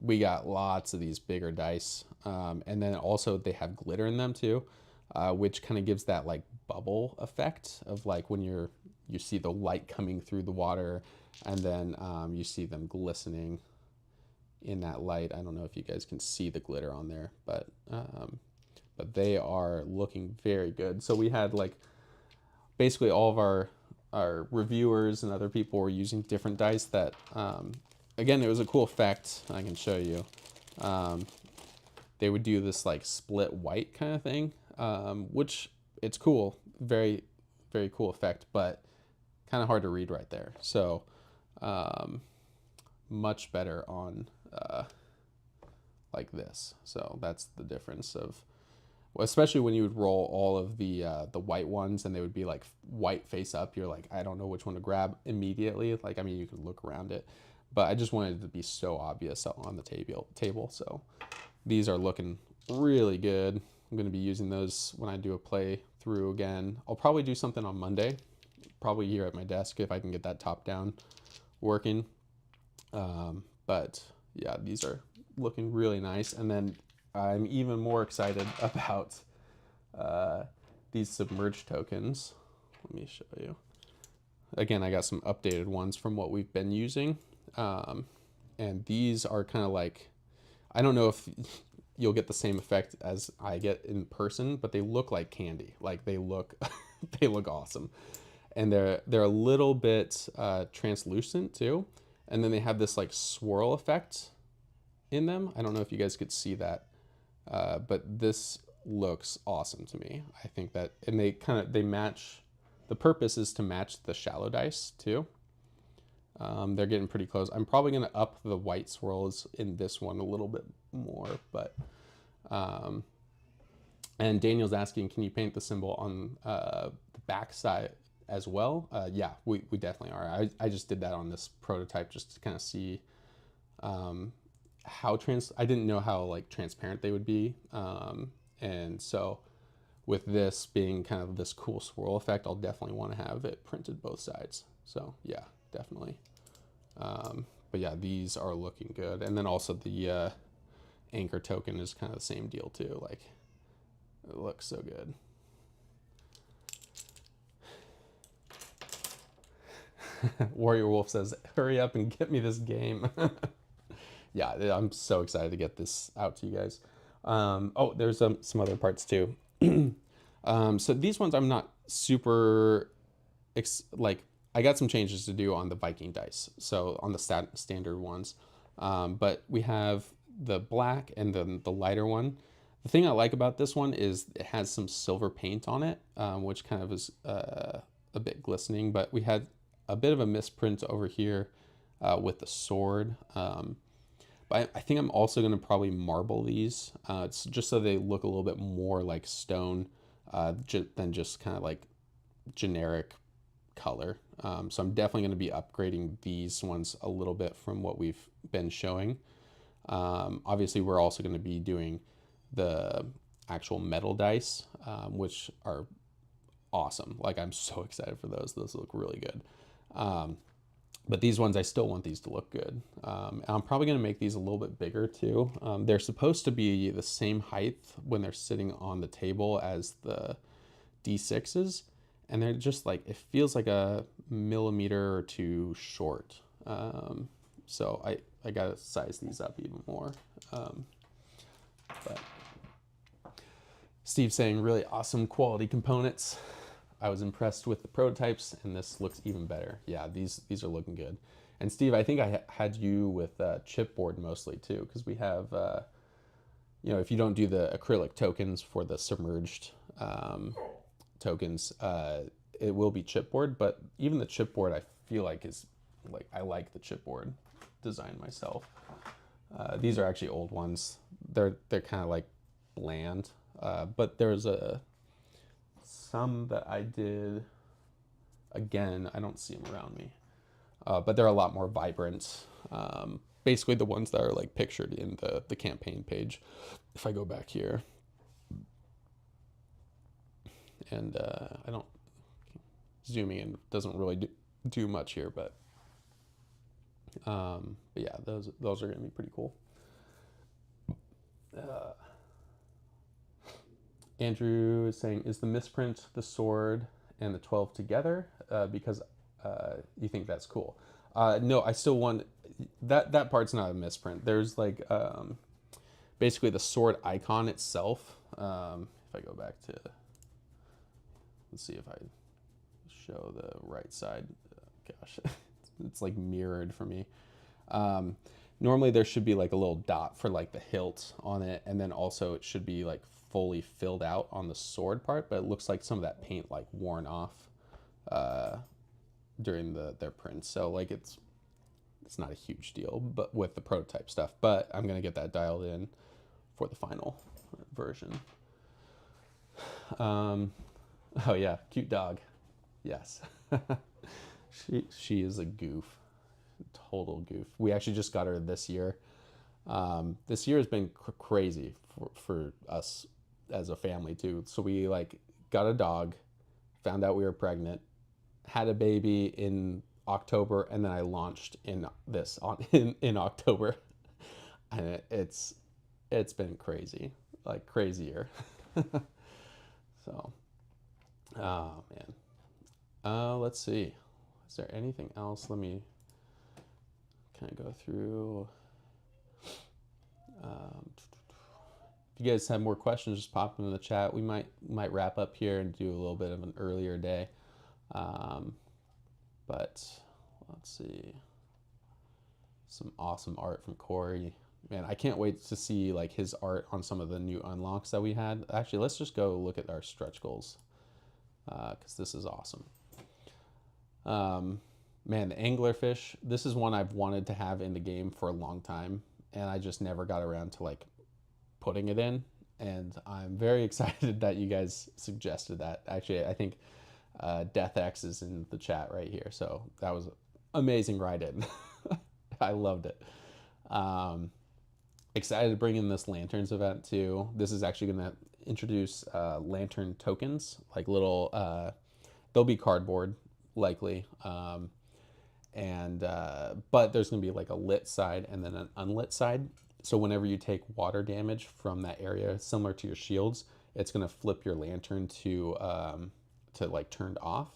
Speaker 1: we got lots of these bigger dice. And then also they have glitter in them too, which kind of gives that like bubble effect of like when you see the light coming through the water and then you see them glistening in that light. I don't know if you guys can see the glitter on there, but they are looking very good. So we had like basically all of our reviewers and other people were using different dice that, again, it was a cool effect. I can show you. They would do this like split white kind of thing, which it's cool. Very, very cool effect, but kind of hard to read right there. So much better on like this. So that's the difference of, especially when you would roll all of the white ones and they would be like white face up. You're like, I don't know which one to grab immediately. Like, I mean, you could look around it, but I just wanted it to be so obvious on the table. So these are looking really good. I'm going to be using those when I do a play through again. I'll probably do something on Monday, probably here at my desk if I can get that top down working. But yeah, these are looking really nice. And then I'm even more excited about these submerged tokens. Let me show you. Again, I got some updated ones from what we've been using. And these are kind of like, I don't know if you'll get the same effect as I get in person, but they look like candy. Like they look, they look awesome. And they're a little bit translucent too. And then they have this like swirl effect in them. I don't know if you guys could see that. But this looks awesome to me. I think that, and they match, the purpose is to match the shallow dice too. They're getting pretty close. I'm probably going to up the white swirls in this one a little bit more, but, and Daniel's asking, can you paint the symbol on the back side as well? Yeah, we definitely are. I just did that on this prototype just to kind of see, I didn't know how like transparent they would be. And so with this being kind of this cool swirl effect, I'll definitely want to have it printed both sides. So yeah, definitely. But yeah, these are looking good. And then also the anchor token is kind of the same deal too. Like it looks so good. Warrior Wolf says, hurry up and get me this game. Yeah, I'm so excited to get this out to you guys. Oh, there's some other parts too. So these ones I'm not super, like, I got some changes to do on the Viking dice. So on the standard ones. But we have the black and then the lighter one. The thing I like about this one is it has some silver paint on it, which kind of is a bit glistening, but we had a bit of a misprint over here with the sword. But I think I'm also going to probably marble these. It's just so they look a little bit more like stone than just kind of like generic color. So I'm definitely going to be upgrading these ones a little bit from what we've been showing. Obviously, we're also going to be doing the actual metal dice, which are awesome. Like, I'm so excited for those. Those look really good. But these ones, I still want these to look good. I'm probably going to make these a little bit bigger too. They're supposed to be the same height when they're sitting on the table as the D6s. And they're just like, it feels like a millimeter or two short. So I got to size these up even more. But Steve's saying really awesome quality components. I was impressed with the prototypes, and this looks even better. Yeah, these are looking good. And Steve, I think I had you with chipboard mostly too, because we have, if you don't do the acrylic tokens for the submerged tokens, it will be chipboard. But even the chipboard, I feel like is like I like the chipboard design myself. These are actually old ones. They're kind of like bland, but there's some that I did, again, I don't see them around me, but they're a lot more vibrant. Basically the ones that are like pictured in the campaign page. If I go back here, and I don't, zooming in doesn't really do much here, but yeah, those are gonna be pretty cool. Andrew is saying, is the misprint the sword and the 12 together? Because you think that's cool. No, I still want that part's not a misprint. There's like basically the sword icon itself. If I go back to, let's see if I show the right side. Gosh, it's like mirrored for me. Normally there should be like a little dot for like the hilt on it, and then also it should be like fully filled out on the sword part, but it looks like some of that paint like worn off during their prints. So like it's not a huge deal, but with the prototype stuff, but I'm gonna get that dialed in for the final version. Oh yeah, cute dog. Yes. she is a goof, total goof. We actually just got her this year. This year has been crazy for us as a family too. So we like got a dog, found out we were pregnant, had a baby in October, and then I launched in October, and it's been crazy, like crazier. So, oh man, let's see. Is there anything else? Let me kind of go through. If you guys have more questions, just pop them in the chat. We might wrap up here and do a little bit of an earlier day. But let's see. Some awesome art from Corey. Man, I can't wait to see like his art on some of the new unlocks that we had. Actually, let's just go look at our stretch goals, because this is awesome. Man, the anglerfish. This is one I've wanted to have in the game for a long time, and I just never got around to like putting it in. And I'm very excited that you guys suggested that. Actually, I think DeathX is in the chat right here, so that was amazing write-in. I loved it. Excited to bring in this lanterns event too. This is actually going to introduce lantern tokens, like little. They'll be cardboard likely, but there's going to be like a lit side and then an unlit side. So whenever you take water damage from that area, similar to your shields, it's going to flip your lantern to like turned off.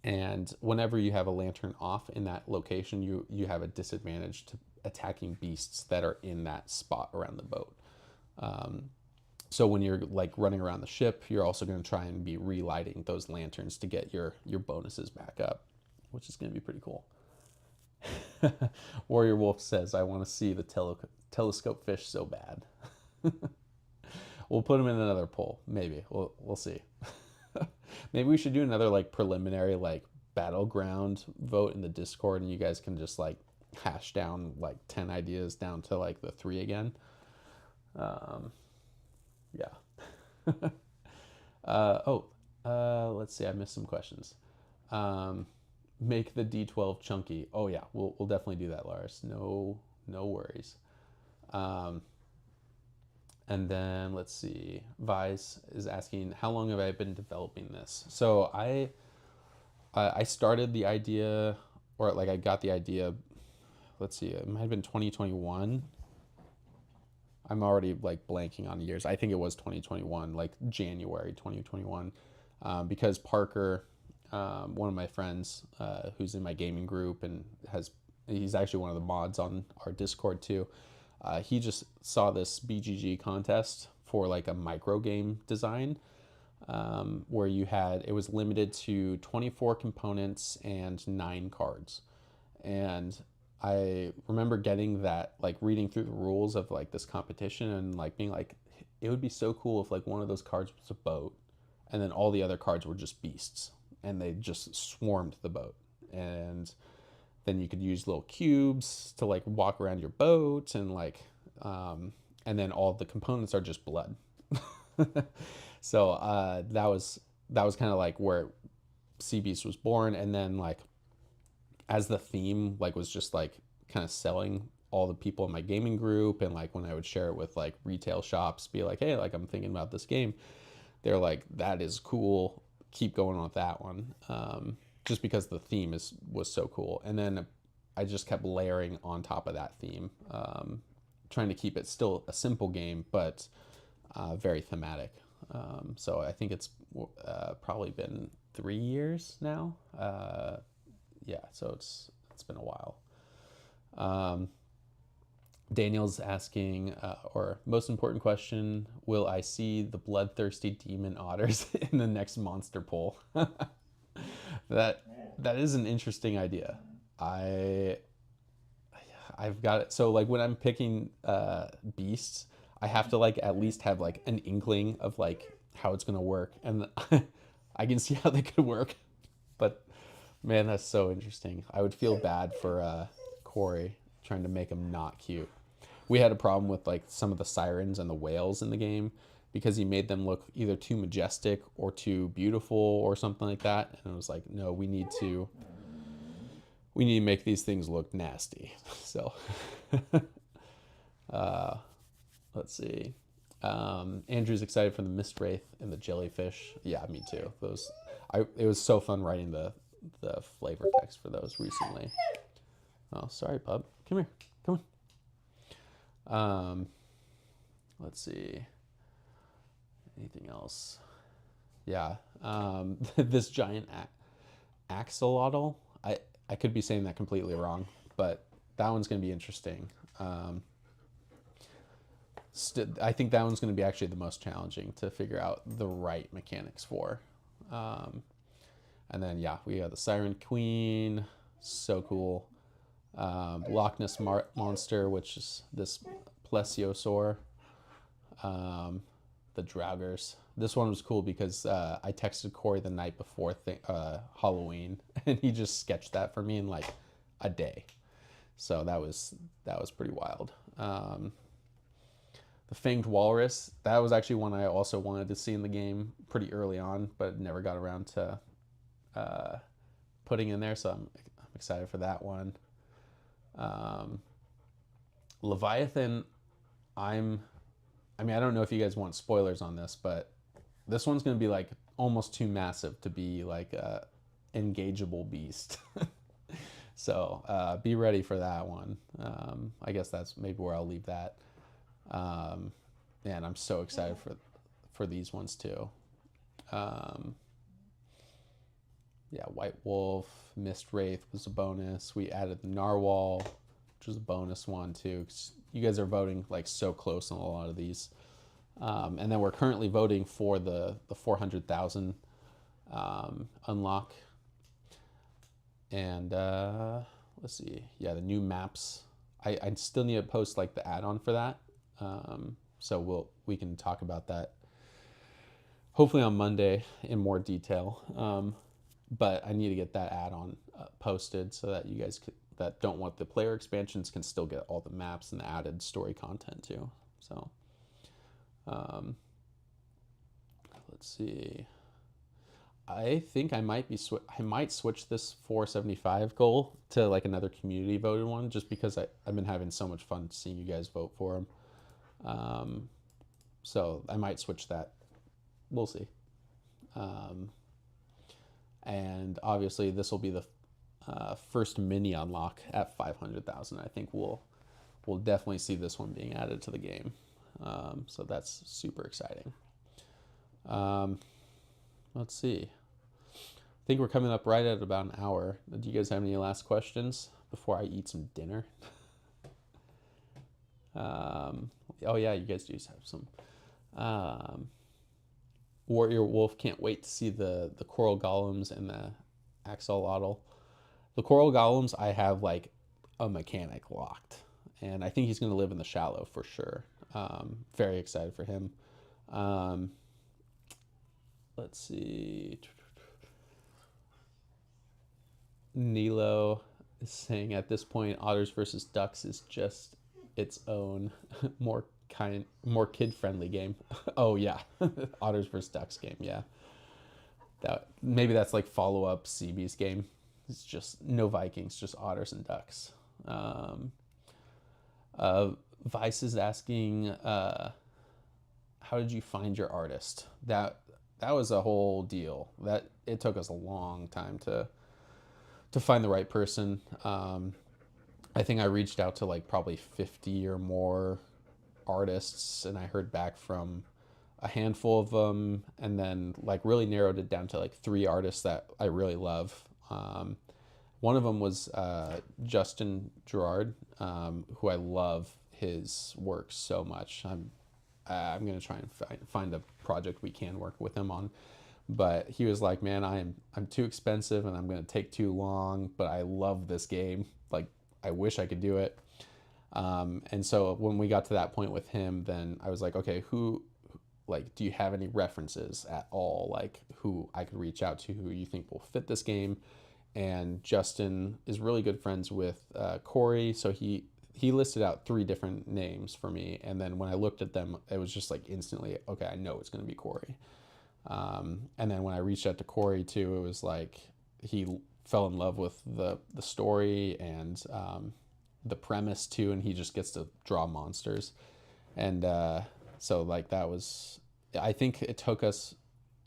Speaker 1: And whenever you have a lantern off in that location, you have a disadvantage to attacking beasts that are in that spot around the boat. So when you're like running around the ship, you're also going to try and be relighting those lanterns to get your bonuses back up, which is going to be pretty cool. Warrior Wolf says, I want to see the telescope fish so bad. We'll put him in another poll. Maybe. We'll see. Maybe we should do another like preliminary like battleground vote in the Discord, and you guys can just like hash down like 10 ideas down to like the 3 again. Yeah. Let's see. I missed some questions. Make the D12 chunky. Oh yeah, we'll definitely do that, Lars. No worries. And then let's see. Vice is asking, how long have I been developing this? So I started the idea, or like I got the idea. Let's see. It might have been 2021. I'm already like blanking on years. I think it was 2021, like January 2021, because Parker, one of my friends, who's in my gaming group and he's actually one of the mods on our Discord too. He just saw this BGG contest for like a micro game design, where it was limited to 24 components and 9 cards. And I remember getting that, like reading through the rules of like this competition and like being like, it would be so cool if like one of those cards was a boat and then all the other cards were just beasts and they just swarmed the boat. And then you could use little cubes to like walk around your boat and like, and then all the components are just blood. So that was kind of like where Sea Beast was born. And then like as the theme like was just like kind of selling all the people in my gaming group, and like when I would share it with like retail shops, be like, hey, like I'm thinking about this game, they're like, that is cool, keep going with that one. Just because the theme was so cool. And then I just kept layering on top of that theme, trying to keep it still a simple game, but very thematic. So I think it's probably been 3 years now. Yeah, so it's been a while. Daniel's asking, or most important question, will I see the bloodthirsty demon otters in the next monster poll? That is an interesting idea. I've got it. So like when I'm picking beasts, I have to like at least have like an inkling of like how it's gonna work, and I can see how they could work. But man, that's so interesting. I would feel bad for Corey trying to make him not cute. We had a problem with like some of the sirens and the whales in the game because he made them look either too majestic or too beautiful or something like that. And it was like, no, we need to make these things look nasty. So let's see. Andrew's excited for the Mist Wraith and the jellyfish. Yeah, me too. It was so fun writing the flavor text for those recently. Oh, sorry, bub. Come here. Come on. Let's see. Anything else? Yeah. This giant axolotl. I could be saying that completely wrong, but that one's going to be interesting. I think that one's going to be actually the most challenging to figure out the right mechanics for. And then, yeah, we have the Siren Queen. So cool. Loch Ness Monster, which is this plesiosaur. The Draugrs. This one was cool because I texted Corey the night before Halloween, and he just sketched that for me in like a day. So that was pretty wild. The Fanged Walrus, that was actually one I also wanted to see in the game pretty early on, but never got around to putting in there. So I'm excited for that one. Leviathan, I don't know if you guys want spoilers on this, but this one's going to be like almost too massive to be like a engageable beast. So be ready for that one. I guess that's maybe where I'll leave that. Man, I'm so excited for these ones too. Yeah, White Wolf, Mist Wraith was a bonus. We added the Narwhal, which was a bonus one too. 'Cause you guys are voting like so close on a lot of these. And then we're currently voting for the 400,000 unlock. And let's see. Yeah, the new maps. I still need to post like the add-on for that. So we can talk about that hopefully on Monday in more detail. But I need to get that add-on posted so that you guys that don't want the player expansions can still get all the maps and the added story content too. So um, let's see. I think I might be I might switch this 475 goal to like another community voted one, just because I've been having so much fun seeing you guys vote for them. So I might switch that. We'll see. Um, and obviously this will be the first mini unlock at 500,000. I think we'll definitely see this one being added to the game. So that's super exciting. Let's see. I think we're coming up right at about an hour. Do you guys have any last questions before I eat some dinner? Oh yeah, you guys do have some. Warrior Wolf can't wait to see the coral golems and the axolotl. The coral golems, I have like a mechanic locked, and I think he's going to live in the shallow for sure. Very excited for him. Let's see. Nilo is saying at this point, Otters versus Ducks is just its own more kid friendly game. Oh yeah, Otters versus Ducks game. Yeah, that maybe that's like follow up CB's game. It's just no Vikings, just Otters and Ducks. Vice is asking, how did you find your artist? That was a whole deal. That it took us a long time to find the right person. I think I reached out to like probably 50 or more artists, and I heard back from a handful of them, and then like really narrowed it down to like 3 artists that I really love. One of them was Justin Gerard, who I love his work so much. I'm gonna try and find a project we can work with him on. But he was like, "Man, I'm too expensive and I'm gonna take too long. But I love this game. Like, I wish I could do it." And so when we got to that point with him, then I was like, "Okay, do you have any references at all? Like, who I could reach out to, who you think will fit this game?" And Justin is really good friends with Corey, so he listed out 3 different names for me, and then when I looked at them, it was just like instantly, okay, I know it's gonna be Corey. And then when I reached out to Corey too, it was like he fell in love with the story and the premise too, and he just gets to draw monsters. And so like that was, I think it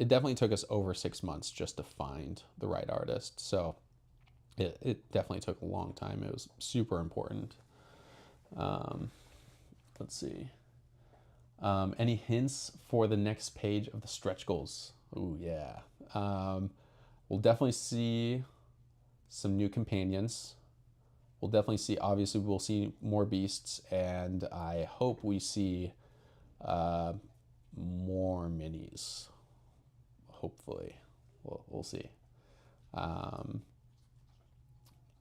Speaker 1: definitely took us over 6 months just to find the right artist. So it definitely took a long time. It was super important. Let's see. Any hints for the next page of the stretch goals? Ooh, yeah. We'll definitely see some new companions. Obviously, we'll see more beasts, and I hope we see more minis. Hopefully. We'll see. All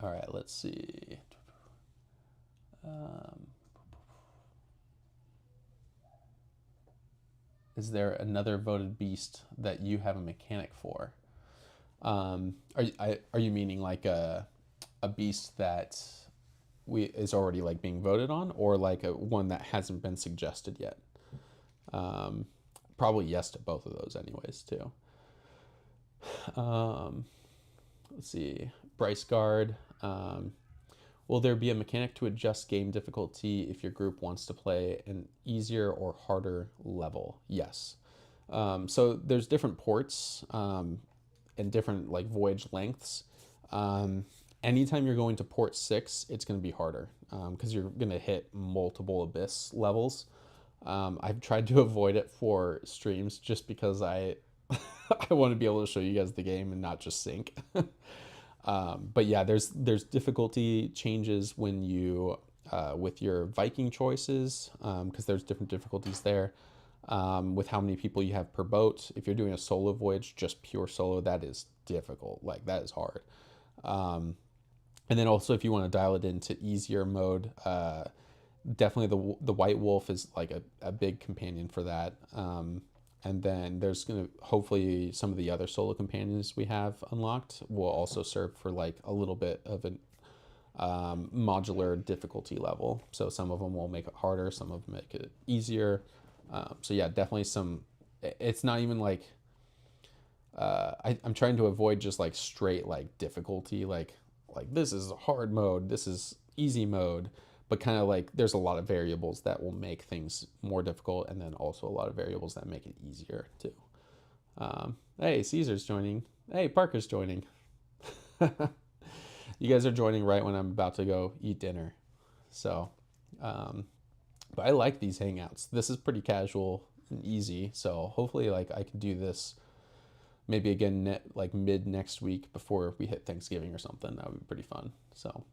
Speaker 1: right, let's see. Is there another voted beast that you have a mechanic for? Are you meaning like a beast that is already like being voted on, or like a one that hasn't been suggested yet? Probably yes to both of those, anyways, too. Let's see, Bryce Guard. Will there be a mechanic to adjust game difficulty if your group wants to play an easier or harder level? Yes. So there's different ports and different like voyage lengths. Anytime you're going to port 6, it's going to be harder because you're going to hit multiple abyss levels. I've tried to avoid it for streams just because I want to be able to show you guys the game and not just sync. But yeah, there's difficulty changes when you with your Viking choices because there's different difficulties there with how many people you have per boat. If you're doing a solo voyage, just pure solo, that is difficult. Like that is hard. And then also if you want to dial it into easier mode, definitely the White Wolf is like a big companion for that. And then there's gonna hopefully some of the other solo companions we have unlocked will also serve for like a little bit of an modular difficulty level. So some of them will make it harder, some of them make it easier. So yeah, definitely some. It's not even like I'm trying to avoid just like straight like difficulty, like this is hard mode, this is easy mode, but kind of like there's a lot of variables that will make things more difficult, and then also a lot of variables that make it easier too. Hey, Caesar's joining. Hey, Parker's joining. You guys are joining right when I'm about to go eat dinner. So, but I like these hangouts. This is pretty casual and easy. So hopefully, like I can do this maybe again like mid next week before we hit Thanksgiving or something. That would be pretty fun. So,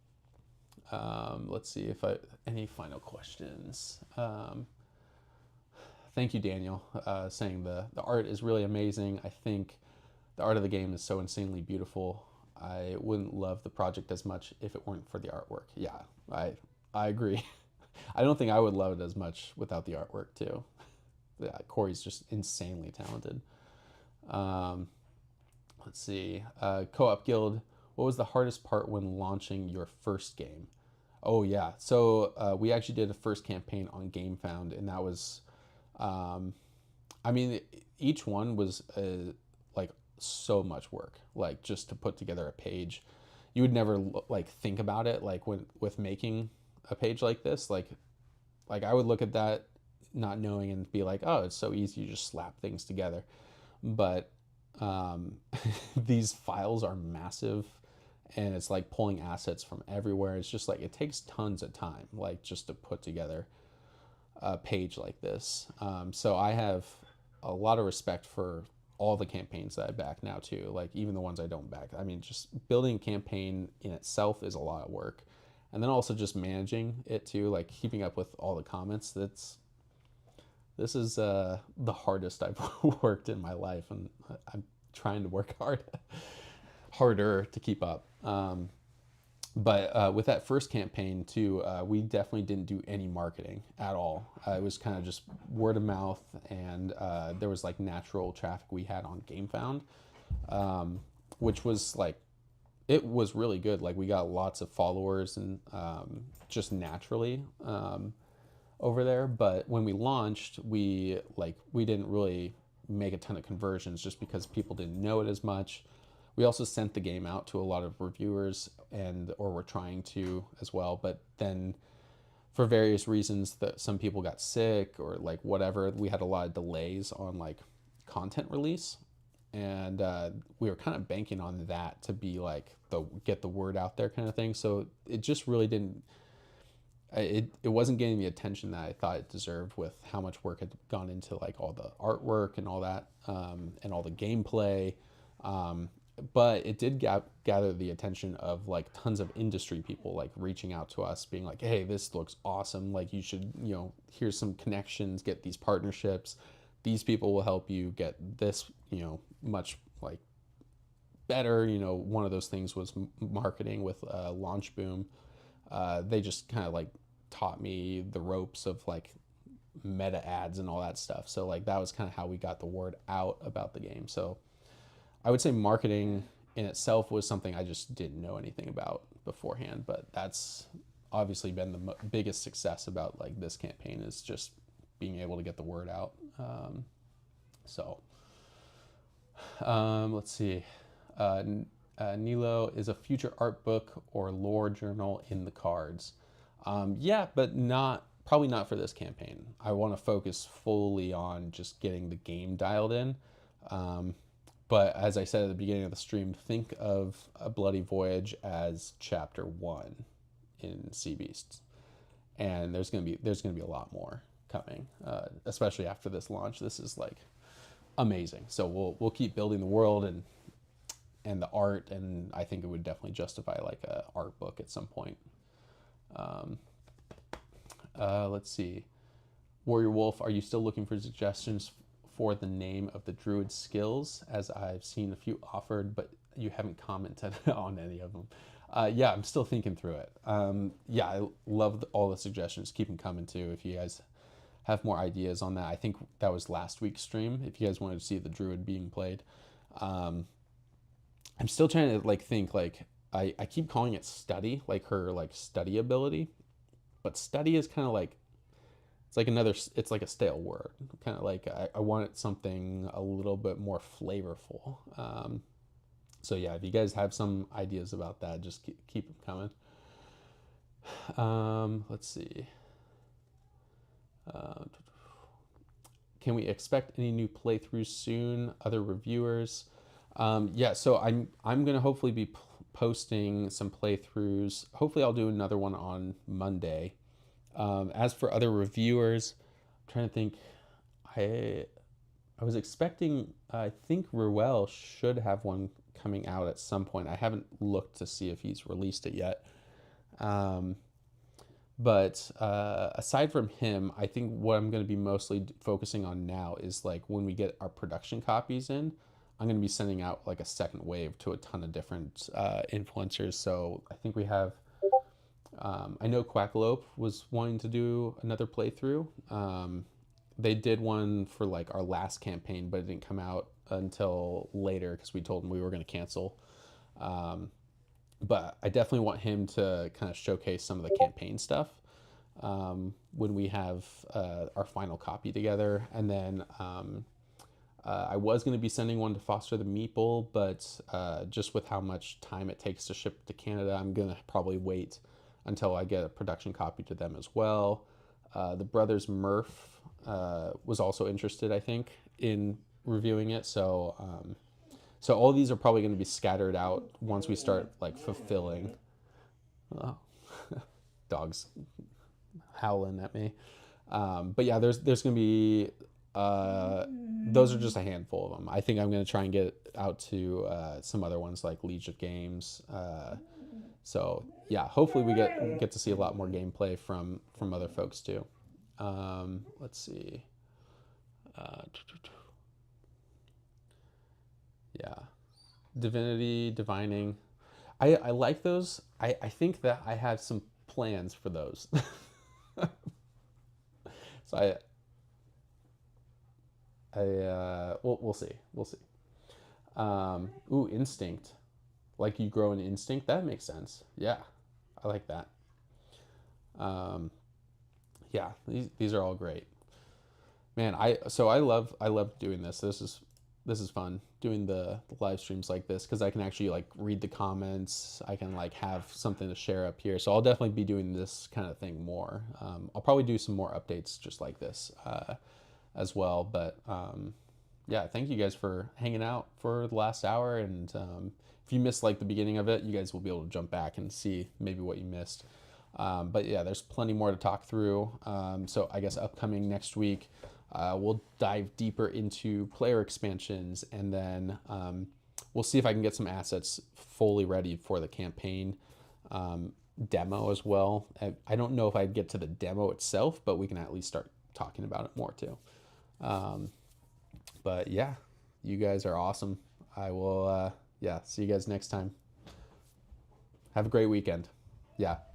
Speaker 1: let's see if any final questions. Thank you, Daniel, saying the art is really amazing. I think the art of the game is so insanely beautiful. I wouldn't love the project as much if it weren't for the artwork. Yeah, I agree. I don't think I would love it as much without the artwork too. Yeah, Corey's just insanely talented. Um, let's see. Co-op Guild. What was the hardest part when launching your first game? Oh yeah. So we actually did a first campaign on GameFound, and that was, um, I mean, each one was like so much work. Like just to put together a page, you would never like think about it. Like when with making a page like this, like I would look at that not knowing and be like, oh, it's so easy. You just slap things together. But these files are massive, and it's like pulling assets from everywhere. It's just like it takes tons of time, like just to put together a page like this. So I have a lot of respect for all the campaigns that I back now too, like even the ones I don't back. I mean, just building a campaign in itself is a lot of work, and then also just managing it too, like keeping up with all the comments. This is the hardest I've worked in my life, and I'm trying to work harder to keep up. But with that first campaign too, we definitely didn't do any marketing at all. It was kind of just word of mouth, and there was like natural traffic we had on GameFound, which was like it was really good. Like we got lots of followers and just naturally over there. But when we launched, we didn't really make a ton of conversions just because people didn't know it as much. We also sent the game out to a lot of reviewers or were trying to as well, but then for various reasons that some people got sick or like whatever, we had a lot of delays on like content release, and we were kind of banking on that to be like the get the word out there kind of thing. So it just really didn't. It wasn't getting the attention that I thought it deserved with how much work had gone into like all the artwork and all that, and all the gameplay. But it did gather the attention of like tons of industry people like reaching out to us being like, hey, this looks awesome, like you should, here's some connections, get these partnerships, these people will help you get this, much like better. One of those things was marketing with Launch Boom. They just kind of like taught me the ropes of like meta ads and all that stuff, so like that was kind of how we got the word out about the game. So I would say marketing in itself was something I just didn't know anything about beforehand, but that's obviously been the biggest success about like this campaign is just being able to get the word out. So let's see. Nilo, is a future art book or lore journal in the cards? Yeah, but probably not for this campaign. I want to focus fully on just getting the game dialed in. But as I said at the beginning of the stream, think of A Bloody Voyage as chapter 1 in Sea Beasts, and there's gonna be a lot more coming, especially after this launch. This is like amazing. So we'll keep building the world and the art, and I think it would definitely justify like a art book at some point. Let's see. Warrior Wolf, are you still looking for suggestions for the name of the druid skills, as I've seen a few offered, but you haven't commented on any of them? Yeah, I'm still thinking through it. Yeah, I love all the suggestions. Keep them coming too. If you guys have more ideas on that, I think that was last week's stream. If you guys wanted to see the druid being played, um, I'm still trying to like think like I keep calling it study, like her like study ability, but study is kind of like it's like another it's like a stale word. Kind of like I wanted something a little bit more flavorful. So yeah, if you guys have some ideas about that, just keep them coming. Let's see. Uh, can we expect any new playthroughs soon? Other reviewers? Yeah, so I'm gonna hopefully be posting some playthroughs. Hopefully, I'll do another one on Monday. As for other reviewers, I'm trying to think. I I was expecting. I think Ruel should have one coming out at some point. I haven't looked to see if he's released it yet. Um, but aside from him, I think what I'm going to be mostly focusing on now is like when we get our production copies in, I'm going to be sending out like a second wave to a ton of different influencers. So I think we have, I know Quackalope was wanting to do another playthrough. They did one for like our last campaign, but it didn't come out until later because we told them we were going to cancel. Um, but I definitely want him to kind of showcase some of the campaign stuff when we have our final copy together. And then I was going to be sending one to Foster the Meeple, but just with how much time it takes to ship to Canada, I'm going to probably wait until I get a production copy to them as well. The brothers Murph was also interested, I think, in reviewing it. So all these are probably going to be scattered out once we start like fulfilling. Oh, dogs howling at me. But yeah, there's going to be those are just a handful of them. I think I'm going to try and get out to some other ones like Legion of Games. So yeah, hopefully we get to see a lot more gameplay from other folks too. Let's see. Uh, yeah, Divinity, Divining. I like those. I think that I have some plans for those. So we'll see. We'll see. Ooh, Instinct. Like you grow an instinct. That makes sense. Yeah, I like that. Um, yeah, these are all great. Man, I love doing this. This is fun doing the live streams like this because I can actually like read the comments. I can like have something to share up here. So I'll definitely be doing this kind of thing more. I'll probably do some more updates just like this as well. But yeah, thank you guys for hanging out for the last hour. And if you missed like the beginning of it, you guys will be able to jump back and see maybe what you missed. But yeah, there's plenty more to talk through. So I guess upcoming next week, we'll dive deeper into player expansions, and then we'll see if I can get some assets fully ready for the campaign demo as well. I don't know if I'd get to the demo itself, but we can at least start talking about it more too. Um, but yeah, you guys are awesome. I will, yeah, see you guys next time. Have a great weekend. Yeah.